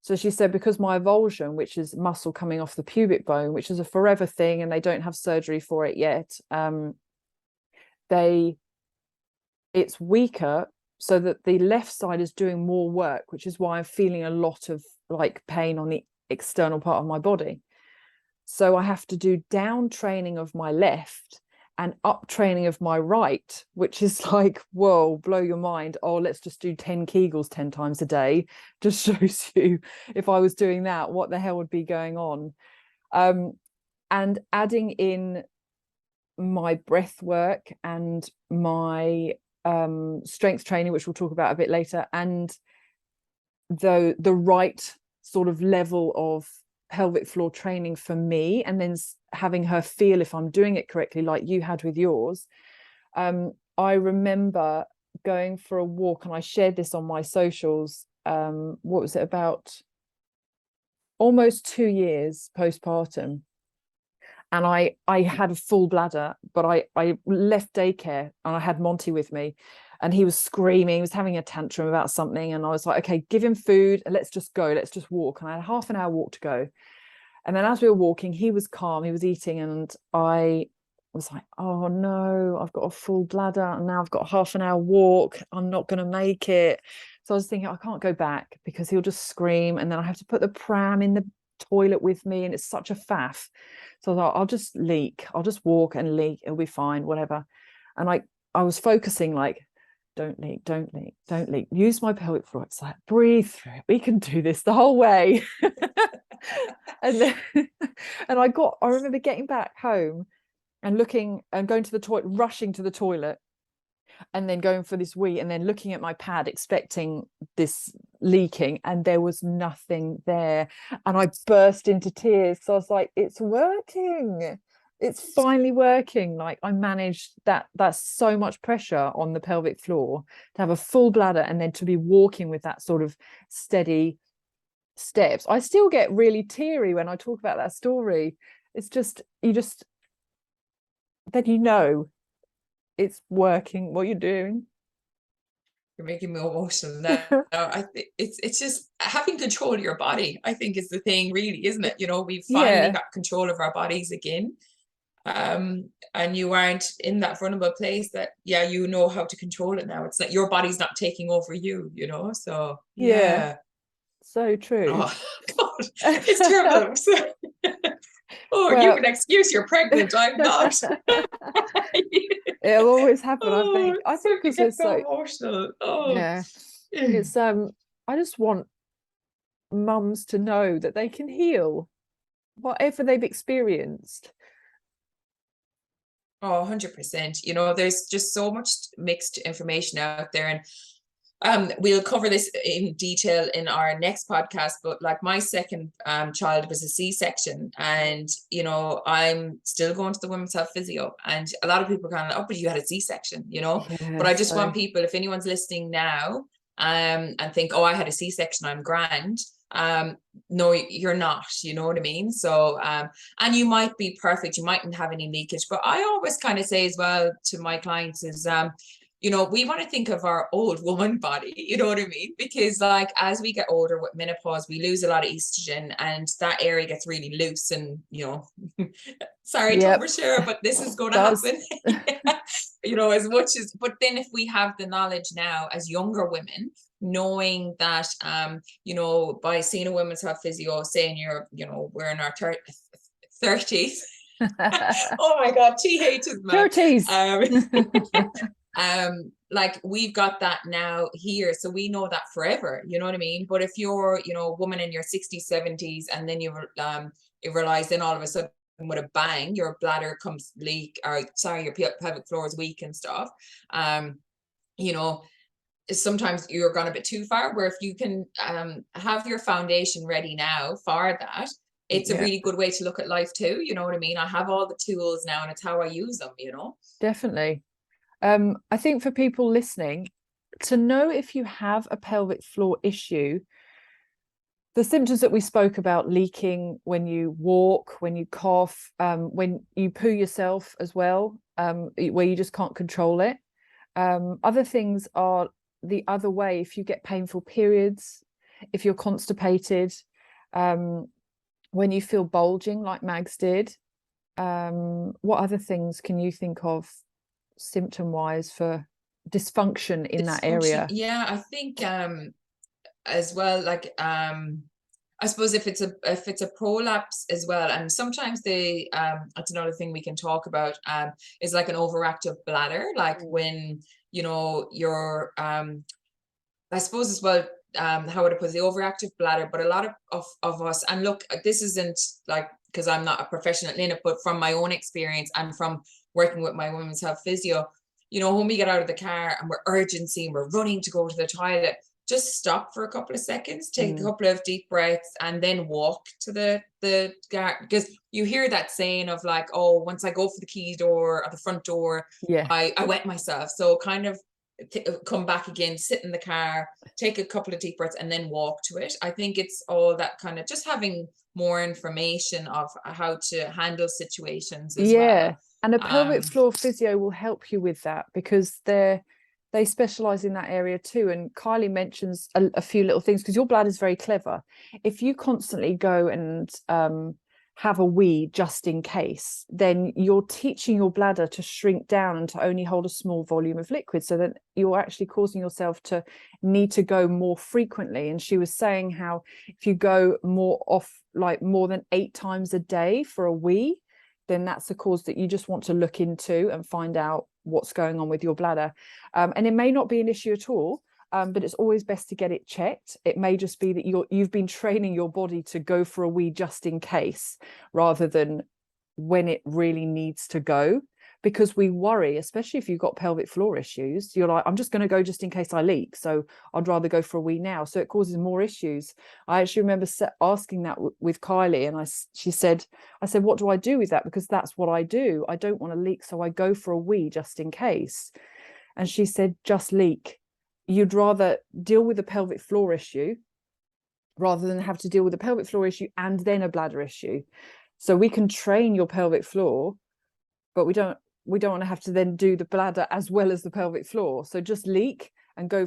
So she said, because my avulsion, which is muscle coming off the pubic bone, which is a forever thing, and they don't have surgery for it yet, it's weaker, so that the left side is doing more work, which is why I'm feeling a lot of like pain on the external part of my body. So I have to do down training of my left and up training of my right, which is like, whoa, blow your mind. Oh, let's just do 10 Kegels 10 times a day. Just shows you, if I was doing that, what the hell would be going on. And adding in my breath work and my strength training, which we'll talk about a bit later, and the right sort of level of pelvic floor training for me, and then having her feel if I'm doing it correctly, like you had with yours. I remember going for a walk, and I shared this on my socials. What was it, about almost 2 years postpartum, and I had a full bladder, but I left daycare and I had Monty with me, and he was screaming, he was having a tantrum about something, and I was like, okay, give him food and let's just go, let's just walk. And I had half an hour walk to go. And then as we were walking, he was calm, he was eating, and I was like, oh no, I've got a full bladder and now I've got a half an hour walk, I'm not going to make it. So I was thinking, I can't go back because he'll just scream, and then I have to put the pram in the toilet with me, and it's such a faff. So I thought, I'll just leak, I'll just walk and leak, it'll be fine, whatever. And I was focusing like, don't leak, don't leak, don't leak, use my pelvic floor. It's like, breathe through it, we can do this the whole way. And then I remember getting back home and looking and going to the toilet, rushing to the toilet, and then going for this wee, and then looking at my pad expecting this leaking, and there was nothing there, and I burst into tears. So I was like, it's working, it's finally working. Like, I managed that. That's so much pressure on the pelvic floor to have a full bladder and then to be walking with that sort of steady steps. I still get really teary when I talk about that story. It's just, then it's working, what you're doing. You're making me emotional now. I think it's just having control of your body, I think, is the thing, really, isn't it? We've finally got control of our bodies again. And you aren't in that vulnerable place that, you know how to control it now. It's like your body's not taking over you, so so true. Oh God, it's terrible. You can excuse you're pregnant, I'm not. It'll always happen. I think because it's so emotional. It's I just want mums to know that they can heal whatever they've experienced. 100%. There's just so much mixed information out there, and we'll cover this in detail in our next podcast. But like, my second child was a C-section, and I'm still going to the women's health physio, and a lot of people are kind of, oh, but you had a C-section, but I just want people, if anyone's listening now and think, oh, I had a C-section, I'm grand. No, you're not, you know what I mean? So and you might be perfect, you mightn't have any leakage, but I always kind of say as well to my clients is we want to think of our old woman body, you know what I mean? Because like, as we get older with menopause, we lose a lot of estrogen, and that area gets really loose, and sorry to overshare, but this is going to happen. As much as, but then if we have the knowledge now as younger women, knowing that by seeing a women's health physio saying we're in our 30s, Oh my God, TH is mad. Purities. Like we've got that now here, so we know that forever, you know what I mean? But if you're, you know, a woman in your 60s, 70s, and then you realize then all of a sudden with a bang, your bladder comes leak, or sorry, your pelvic floor is weak and stuff. You know, sometimes you're gone a bit too far, where if you can have your foundation ready now for that, it's a really good way to look at life too, you know what I mean? I have all the tools now and it's how I use them, you know. Definitely. I think for people listening, to know if you have a pelvic floor issue, the symptoms that we spoke about, leaking when you walk, when you cough, when you poo yourself as well, where you just can't control it. Other things are the other way. If you get painful periods, if you're constipated, when you feel bulging like Mags did. What other things can you think of symptom wise for dysfunction in that area? Yeah, I think as well, like I suppose if it's a prolapse as well, and sometimes they that's another thing we can talk about, is like an overactive bladder, like when, you know, you're I suppose as well, how would I put it, the overactive bladder, but a lot of us, and look, this isn't like, because I'm not a professional in it, but from my own experience and from working with my women's health physio, you know, when we get out of the car and we're urgency and we're running to go to the toilet, just stop for a couple of seconds, take a couple of deep breaths, and then walk to the car. Because you hear that saying of like, oh, once I go for the key door or the front door, I wet myself. So kind of come back again, sit in the car, take a couple of deep breaths, and then walk to it. I think it's all that kind of just having more information of how to handle situations as well. And a pelvic floor physio will help you with that, because they specialize in that area too. And Kylie mentions a few little things, because your bladder is very clever. If you constantly go and have a wee just in case, then you're teaching your bladder to shrink down and to only hold a small volume of liquid, so that you're actually causing yourself to need to go more frequently. And she was saying how if you go more than 8 times a day for a wee, then that's a cause that you just want to look into and find out what's going on with your bladder. And it may not be an issue at all, but it's always best to get it checked. It may just be that you've been training your body to go for a wee just in case, rather than when it really needs to go. Because we worry, especially if you've got pelvic floor issues, you're like, I'm just going to go just in case I leak, so I'd rather go for a wee now. So it causes more issues. I actually remember asking that with Kylie, and I said, what do I do with that? Because that's what I do. I don't want to leak, so I go for a wee just in case. And she said, just leak. You'd rather deal with a pelvic floor issue rather than have to deal with a pelvic floor issue and then a bladder issue. So we can train your pelvic floor, but we don't want to have to then do the bladder as well as the pelvic floor. So just leak and go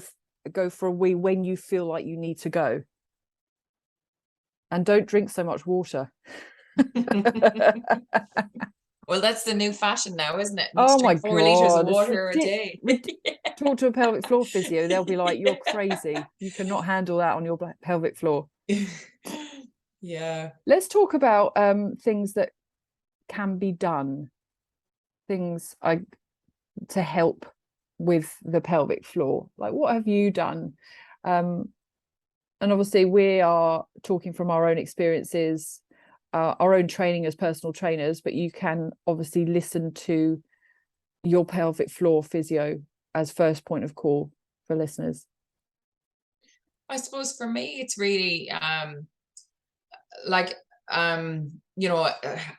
for a wee when you feel like you need to go. And don't drink so much water. Well, that's the new fashion now, isn't it? Oh my God, 4 liters of water a day. Talk to a pelvic floor physio, they'll be like, you're crazy. You cannot handle that on your pelvic floor. Yeah. Let's talk about things that can be done. Things to help with the pelvic floor. Like, what have you done? And obviously we are talking from our own experiences, our own training as personal trainers, but you can obviously listen to your pelvic floor physio as first point of call for listeners. I suppose for me, it's really you know,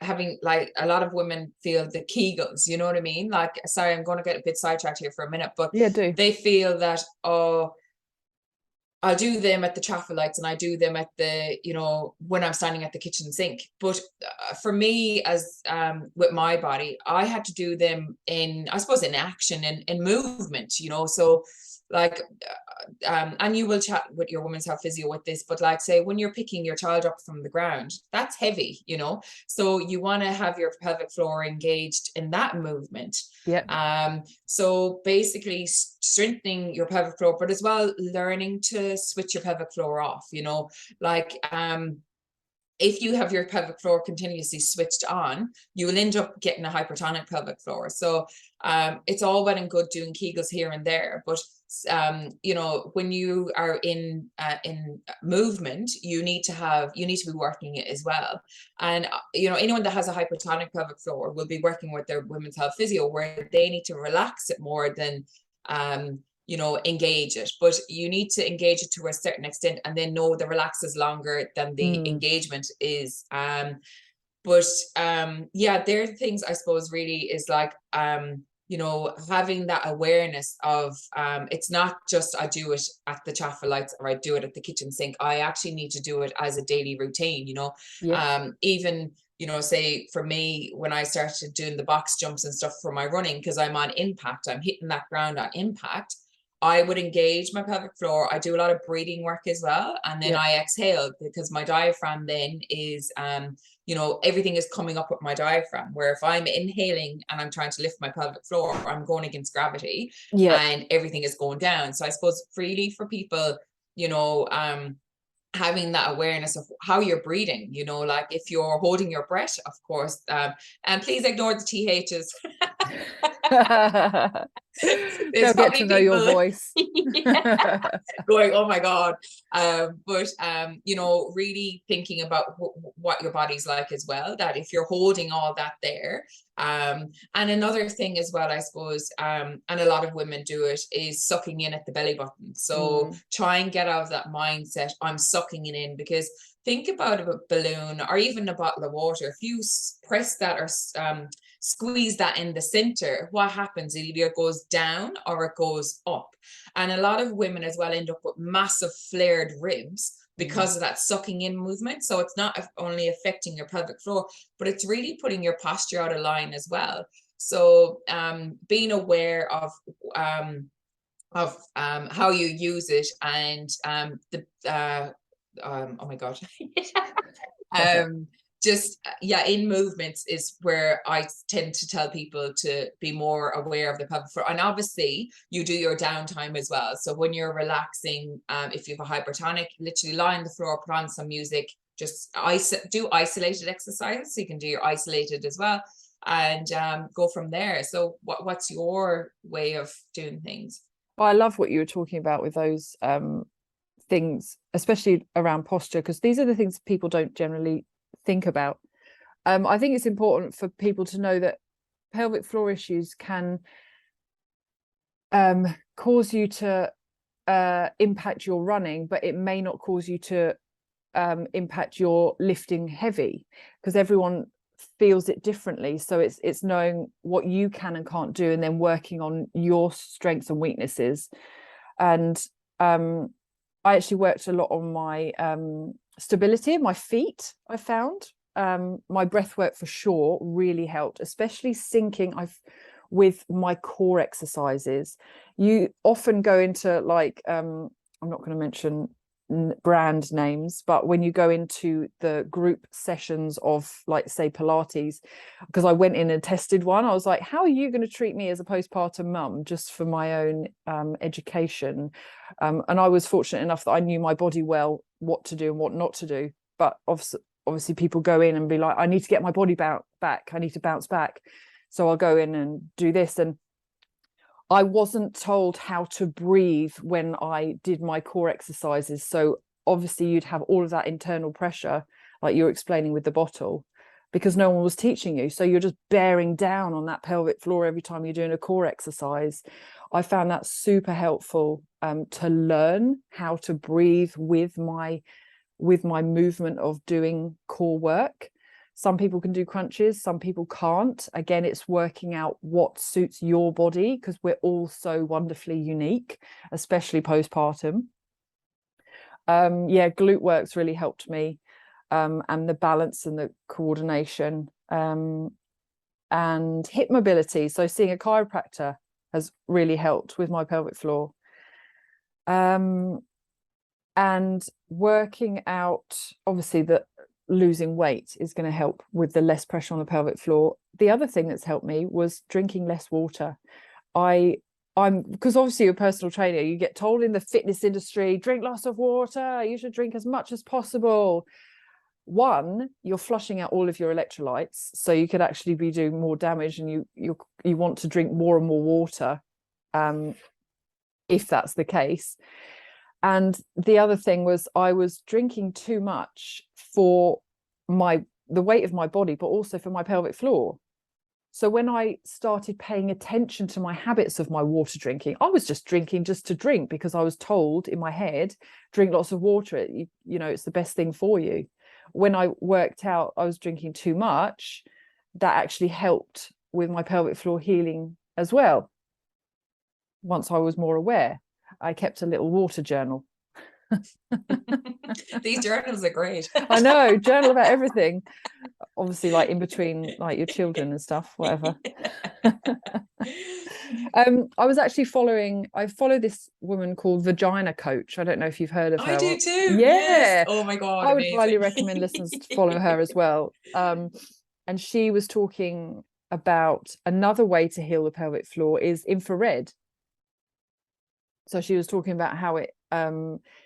having, like, a lot of women feel the Kegels, you know what I mean? Like, sorry, I'm going to get a bit sidetracked here for a minute, but yeah, they feel that, oh, I'll do them at the traffic lights and I do them at the, you know, when I'm standing at the kitchen sink. But for me, as with my body, I had to do them in, I suppose, in action and in movement, you know. So like, and you will chat with your women's health physio with this, but like, say when you're picking your child up from the ground, that's heavy, you know. So you want to have your pelvic floor engaged in that movement. Yeah. So basically strengthening your pelvic floor, but as well learning to switch your pelvic floor off, you know, like if you have your pelvic floor continuously switched on, you will end up getting a hypertonic pelvic floor. So it's all well and good doing Kegels here and there, but you know, when you are in movement, you need to be working it as well. And you know, anyone that has a hypertonic pelvic floor will be working with their women's health physio, where they need to relax it more than you know, engage it. But you need to engage it to a certain extent, and then know the relax is longer than the engagement is. But yeah, there are things, I suppose, really is like you know, having that awareness of it's not just I do it at the Chaffel lights or I do it at the kitchen sink. I actually need to do it as a daily routine, you know. Even, you know, say for me, when I started doing the box jumps and stuff for my running, because I'm on impact, I'm hitting that ground on impact, I would engage my pelvic floor. I do a lot of breathing work as well. And then I exhale, because my diaphragm then is, you know, everything is coming up with my diaphragm. Where if I'm inhaling and I'm trying to lift my pelvic floor, I'm going against gravity and everything is going down. So I suppose really for people, you know, having that awareness of how you're breathing, you know, like if you're holding your breath, of course, and please ignore the THs. They'll get to know your voice. Going, oh my God. But you know, really thinking about what your body's like as well, that if you're holding all that there. And another thing as well, I suppose, and a lot of women do it, is sucking in at the belly button. So try and get out of that mindset, I'm sucking it in, because think about a balloon or even a bottle of water. If you press that or squeeze that in the center, what happens? It either goes down or it goes up. And a lot of women as well end up with massive flared ribs because of that sucking in movement. So it's not only affecting your pelvic floor, but it's really putting your posture out of line as well. So being aware of how you use it, and oh my God. Just in movements is where I tend to tell people to be more aware of the pelvic floor. And obviously you do your downtime as well. So when you're relaxing, if you have a hypertonic, literally lie on the floor, put on some music, just do isolated exercises. So you can do your isolated as well, and go from there. So what's your way of doing things? Well, I love what you were talking about with those things, especially around posture, because these are the things people don't generally think about. I think it's important for people to know that pelvic floor issues can cause you to impact your running, but it may not cause you to impact your lifting heavy, because everyone feels it differently. So it's knowing what you can and can't do, and then working on your strengths and weaknesses. And I actually worked a lot on my stability of my feet. I found my breath work for sure really helped, especially sinking with my core exercises. You often go into like I'm not going to mention brand names, but when you go into the group sessions of, like, say Pilates, because I went in and tested one, I was like, how are you going to treat me as a postpartum mum, just for my own education? And I was fortunate enough that I knew my body well, what to do and what not to do. But obviously people go in and be like, I need to get my body back, I need to bounce back, so I'll go in and do this. And I wasn't told how to breathe when I did my core exercises. So obviously you'd have all of that internal pressure, like you're explaining with the bottle, because no one was teaching you. So you're just bearing down on that pelvic floor every time you're doing a core exercise. I found that super helpful to learn how to breathe with my movement of doing core work. Some people can do crunches, some people can't. Again, it's working out what suits your body, because we're all so wonderfully unique, especially postpartum. Glute work's really helped me, and the balance and the coordination, and hip mobility. So seeing a chiropractor has really helped with my pelvic floor. And working out, obviously, that losing weight is going to help with the less pressure on the pelvic floor. The other thing that's helped me was drinking less water. Because obviously you're a personal trainer, you get told in the fitness industry, drink lots of water, you should drink as much as possible. one, you're flushing out all of your electrolytes, so you could actually be doing more damage, and you want to drink more and more water, if that's the case. And the other thing was, I was drinking too much for the weight of my body, but also for my pelvic floor. So when I started paying attention to my habits of my water drinking, I was just drinking just to drink, because I was told in my head, drink lots of water, you know, it's the best thing for you. When I worked out I was drinking too much, that actually helped with my pelvic floor healing as well. Once I was more aware, I kept a little water journal. These journals are great. I know, journal about everything. Obviously, like in between, like your children and stuff, whatever. I was actually I follow this woman called Vagina Coach. I don't know if you've heard of her. I do too. Yeah. Yes. Oh my God. I would amazing. highly recommend listeners to follow her as well. And she was talking about another way to heal the pelvic floor is infrared. So she was talking about how it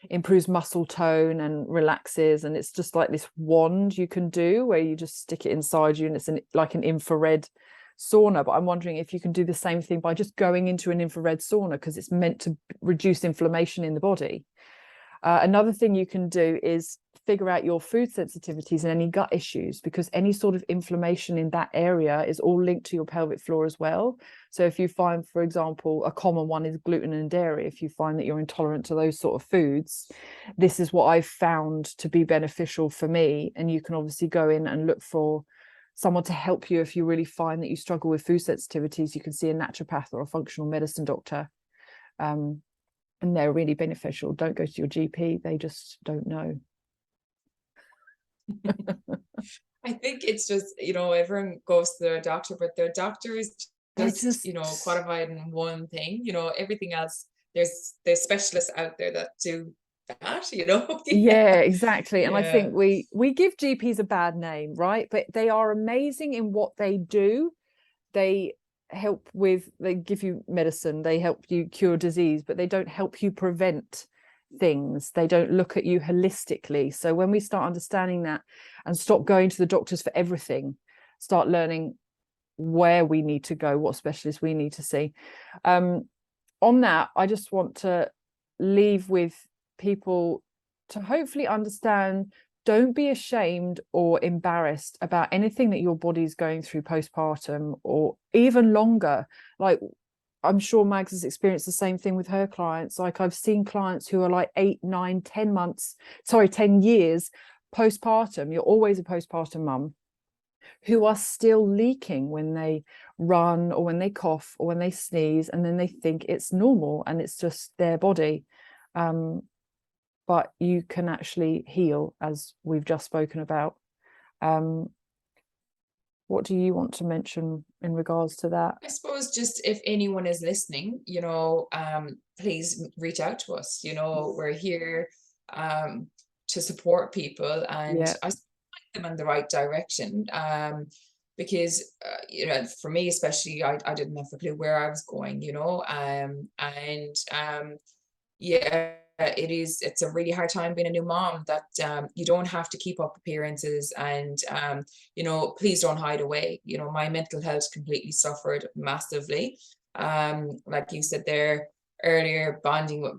improves muscle tone and relaxes, and it's just like this wand you can do where you just stick it inside you, and it's like an infrared sauna. But I'm wondering if you can do the same thing by just going into an infrared sauna, because it's meant to reduce inflammation in the body. Another thing you can do is figure out your food sensitivities and any gut issues, because any sort of inflammation in that area is all linked to your pelvic floor as well. So if you find, for example, a common one is gluten and dairy, if you find that you're intolerant to those sort of foods, this is what I've found to be beneficial for me. And you can obviously go in and look for someone to help you if you really find that you struggle with food sensitivities. You can see a naturopath or a functional medicine doctor. And they're really beneficial. Don't go to your GP, they just don't know. I think it's just, you know, everyone goes to their doctor, but their doctor is just, you know, qualified in one thing. You know, everything else, there's specialists out there that do that, you know. Yeah, exactly. And Yeah. I think we give GPs a bad name, right? But they are amazing in what they do. They give you medicine, they help you cure disease, but they don't help you prevent things. They don't look at you holistically. So when we start understanding that and stop going to the doctors for everything, start learning where we need to go, what specialists we need to see. On that, I just want to leave with people to hopefully understand, don't be ashamed or embarrassed about anything that your body's going through postpartum or even longer. Like, I'm sure Mags has experienced the same thing with her clients. Like, I've seen clients who are like 8, 9, 10 years postpartum. You're always a postpartum mum, who are still leaking when they run or when they cough or when they sneeze, and then they think it's normal and it's just their body. But you can actually heal, as we've just spoken about. What do you want to mention in regards to that? I suppose just if anyone is listening, you know, please reach out to us. You know, we're here to support people, and I point them in the right direction. Because you know, for me especially, I didn't have a clue where I was going, you know, yeah, it's a really hard time being a new mom, that you don't have to keep up appearances, and you know, please don't hide away. You know, my mental health completely suffered massively. Like you said there earlier, bonding with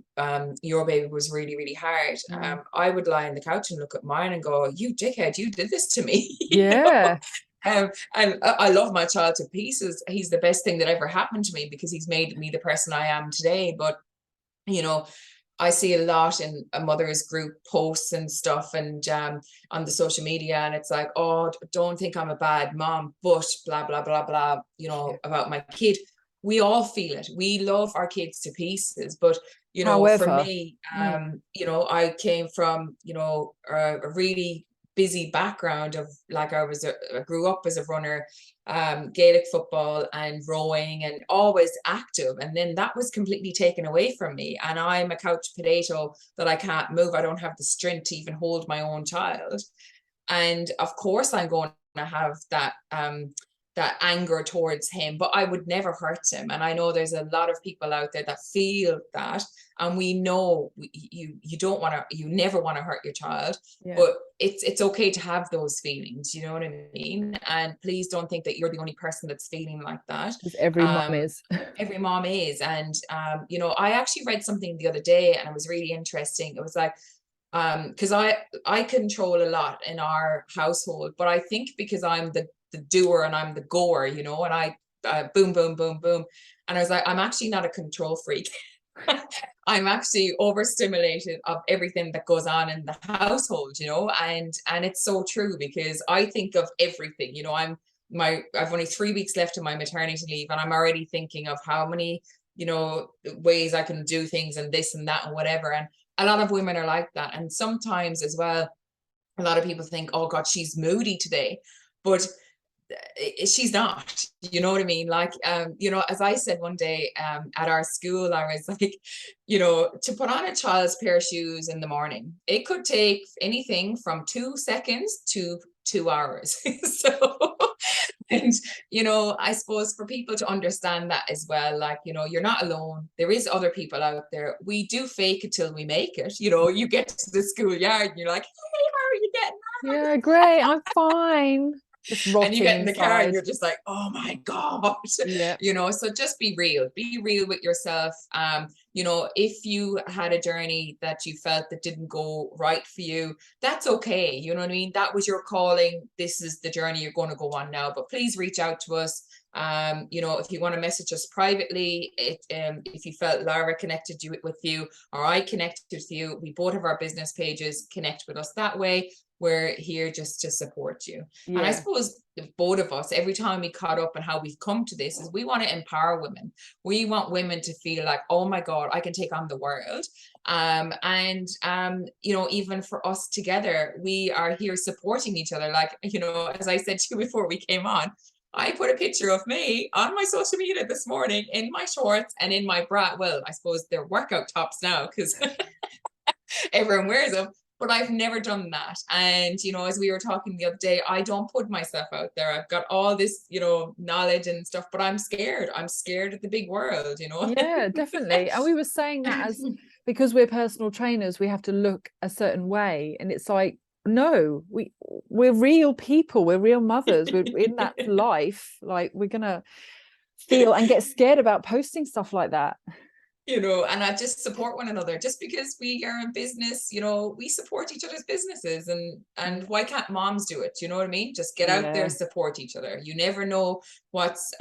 your baby was really, really hard. I would lie on the couch and look at mine and go, you dickhead, you did this to me. Yeah. And I love my child to pieces. He's the best thing that ever happened to me, because he's made me the person I am today. But you know, I see a lot in a mother's group posts and stuff, and on the social media, and it's like, oh, don't think I'm a bad mom, but blah blah blah blah, you know, about my kid. We all feel it. We love our kids to pieces, but you know, However, for me, you know, I came from, you know, a really busy background of, like, I grew up as a runner, Gaelic football and rowing, and always active. And then that was completely taken away from me. And I'm a couch potato that I can't move. I don't have the strength to even hold my own child. And of course, I'm going to have that that anger towards him, but I would never hurt him. And I know there's a lot of people out there that feel that, and we know you don't want to, you never want to hurt your child, but it's okay to have those feelings, you know what I mean? And please don't think that you're the only person that's feeling like that. Because every mum is. Every mom is. And you know, I actually read something the other day and it was really interesting. It was like, because I control a lot in our household, but I think because I'm the doer and I'm the goer, you know, and I boom, boom, boom, boom. And I was like, I'm actually not a control freak. I'm actually overstimulated of everything that goes on in the household, you know, and it's so true because I think of everything, you know. I've only 3 weeks left of my maternity leave, and I'm already thinking of how many, you know, ways I can do things and this and that and whatever. And a lot of women are like that. And sometimes as well, a lot of people think, oh God, she's moody today. But she's not, you know what I mean? Like, you know, as I said one day, at our school, I was like, you know, to put on a child's pair of shoes in the morning, it could take anything from 2 seconds to 2 hours. So, and, you know, I suppose for people to understand that as well, like, you know, you're not alone. There is other people out there. We do fake it till we make it. You know, you get to the schoolyard and you're like, hey, how are you getting on? Yeah, great, I'm fine. Just And you rotting get in the car and inside. you're just like, oh my God. Yeah. You know, so just be real with yourself. You know, if you had a journey that you felt that didn't go right for you, that's okay. You know what I mean? That was your calling. This is the journey you're going to go on now. But please reach out to us. You know, if you want to message us privately, if you felt Lara connected with you or I connected with you, we both have our business pages. Connect with us that way. We're here just to support you. And I Yeah. suppose both of us, every time we caught up and how we've come to this, is we want to empower women. We want women to feel like, oh my God, I can take on the world. You know, even for us together, we are here supporting each other. Like, you know, as I said to you before we came on, I put a picture of me on my social media this morning in my shorts and in my bra. Well, I suppose they're workout tops now because everyone wears them. But I've never done that. And, you know, as we were talking the other day, I don't put myself out there. I've got all this, you know, knowledge and stuff, but I'm scared. I'm scared of the big world, you know? Yeah, definitely. And we were saying that as because we're personal trainers, we have to look a certain way. And it's like, no, we're real people, we're real mothers, we're in that life. Like, we're gonna feel and get scared about posting stuff like that. You know, and I just support one another. Just because we are in business, you know, we support each other's businesses, and why can't moms do it? You know what I mean? Just get out there, support each other. You never know what's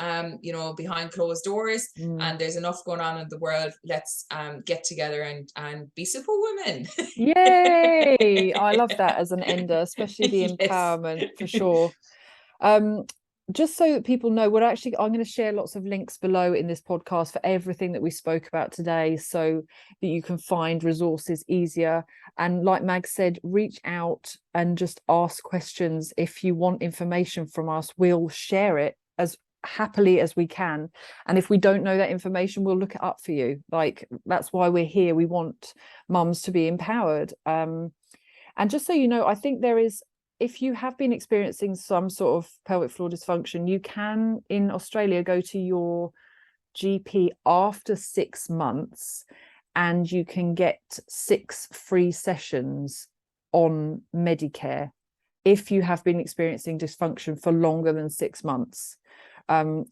you know, behind closed doors, and there's enough going on in the world. Let's get together and be superwomen. Yay! I love that as an ender, especially the empowerment, for sure. Just so that people know, I'm going to share lots of links below in this podcast for everything that we spoke about today, so that you can find resources easier. And like Mag said, reach out and just ask questions. If you want information from us, we'll share it as happily as we can. And if we don't know that information, we'll look it up for you. Like, that's why we're here. We want mums to be empowered. And just so you know, I think there is, if you have been experiencing some sort of pelvic floor dysfunction, you can, in Australia, go to your GP after 6 months and you can get 6 free sessions on Medicare if you have been experiencing dysfunction for longer than 6 months,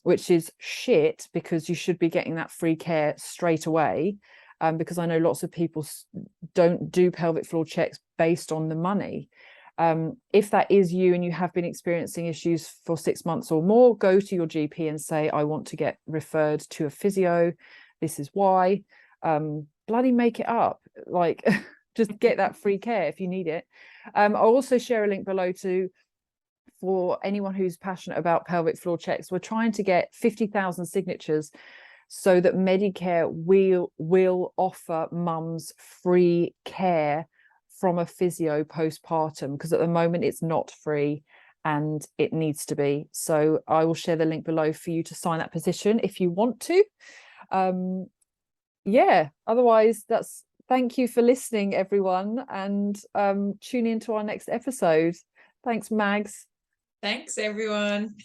which is shit, because you should be getting that free care straight away. Because I know lots of people don't do pelvic floor checks based on the money. If that is you and you have been experiencing issues for 6 months or more, go to your GP and say, I want to get referred to a physio. This is why. Bloody make it up. Like, just get that free care if you need it. I'll also share a link below for anyone who's passionate about pelvic floor checks. We're trying to get 50,000 signatures so that Medicare will offer mums free care from a physio postpartum, because at the moment it's not free and it needs to be. So I will share the link below for you to sign that petition if you want to. Yeah, otherwise, thank you for listening, everyone, and tune in to our next episode. Thanks, Mags. Thanks, everyone.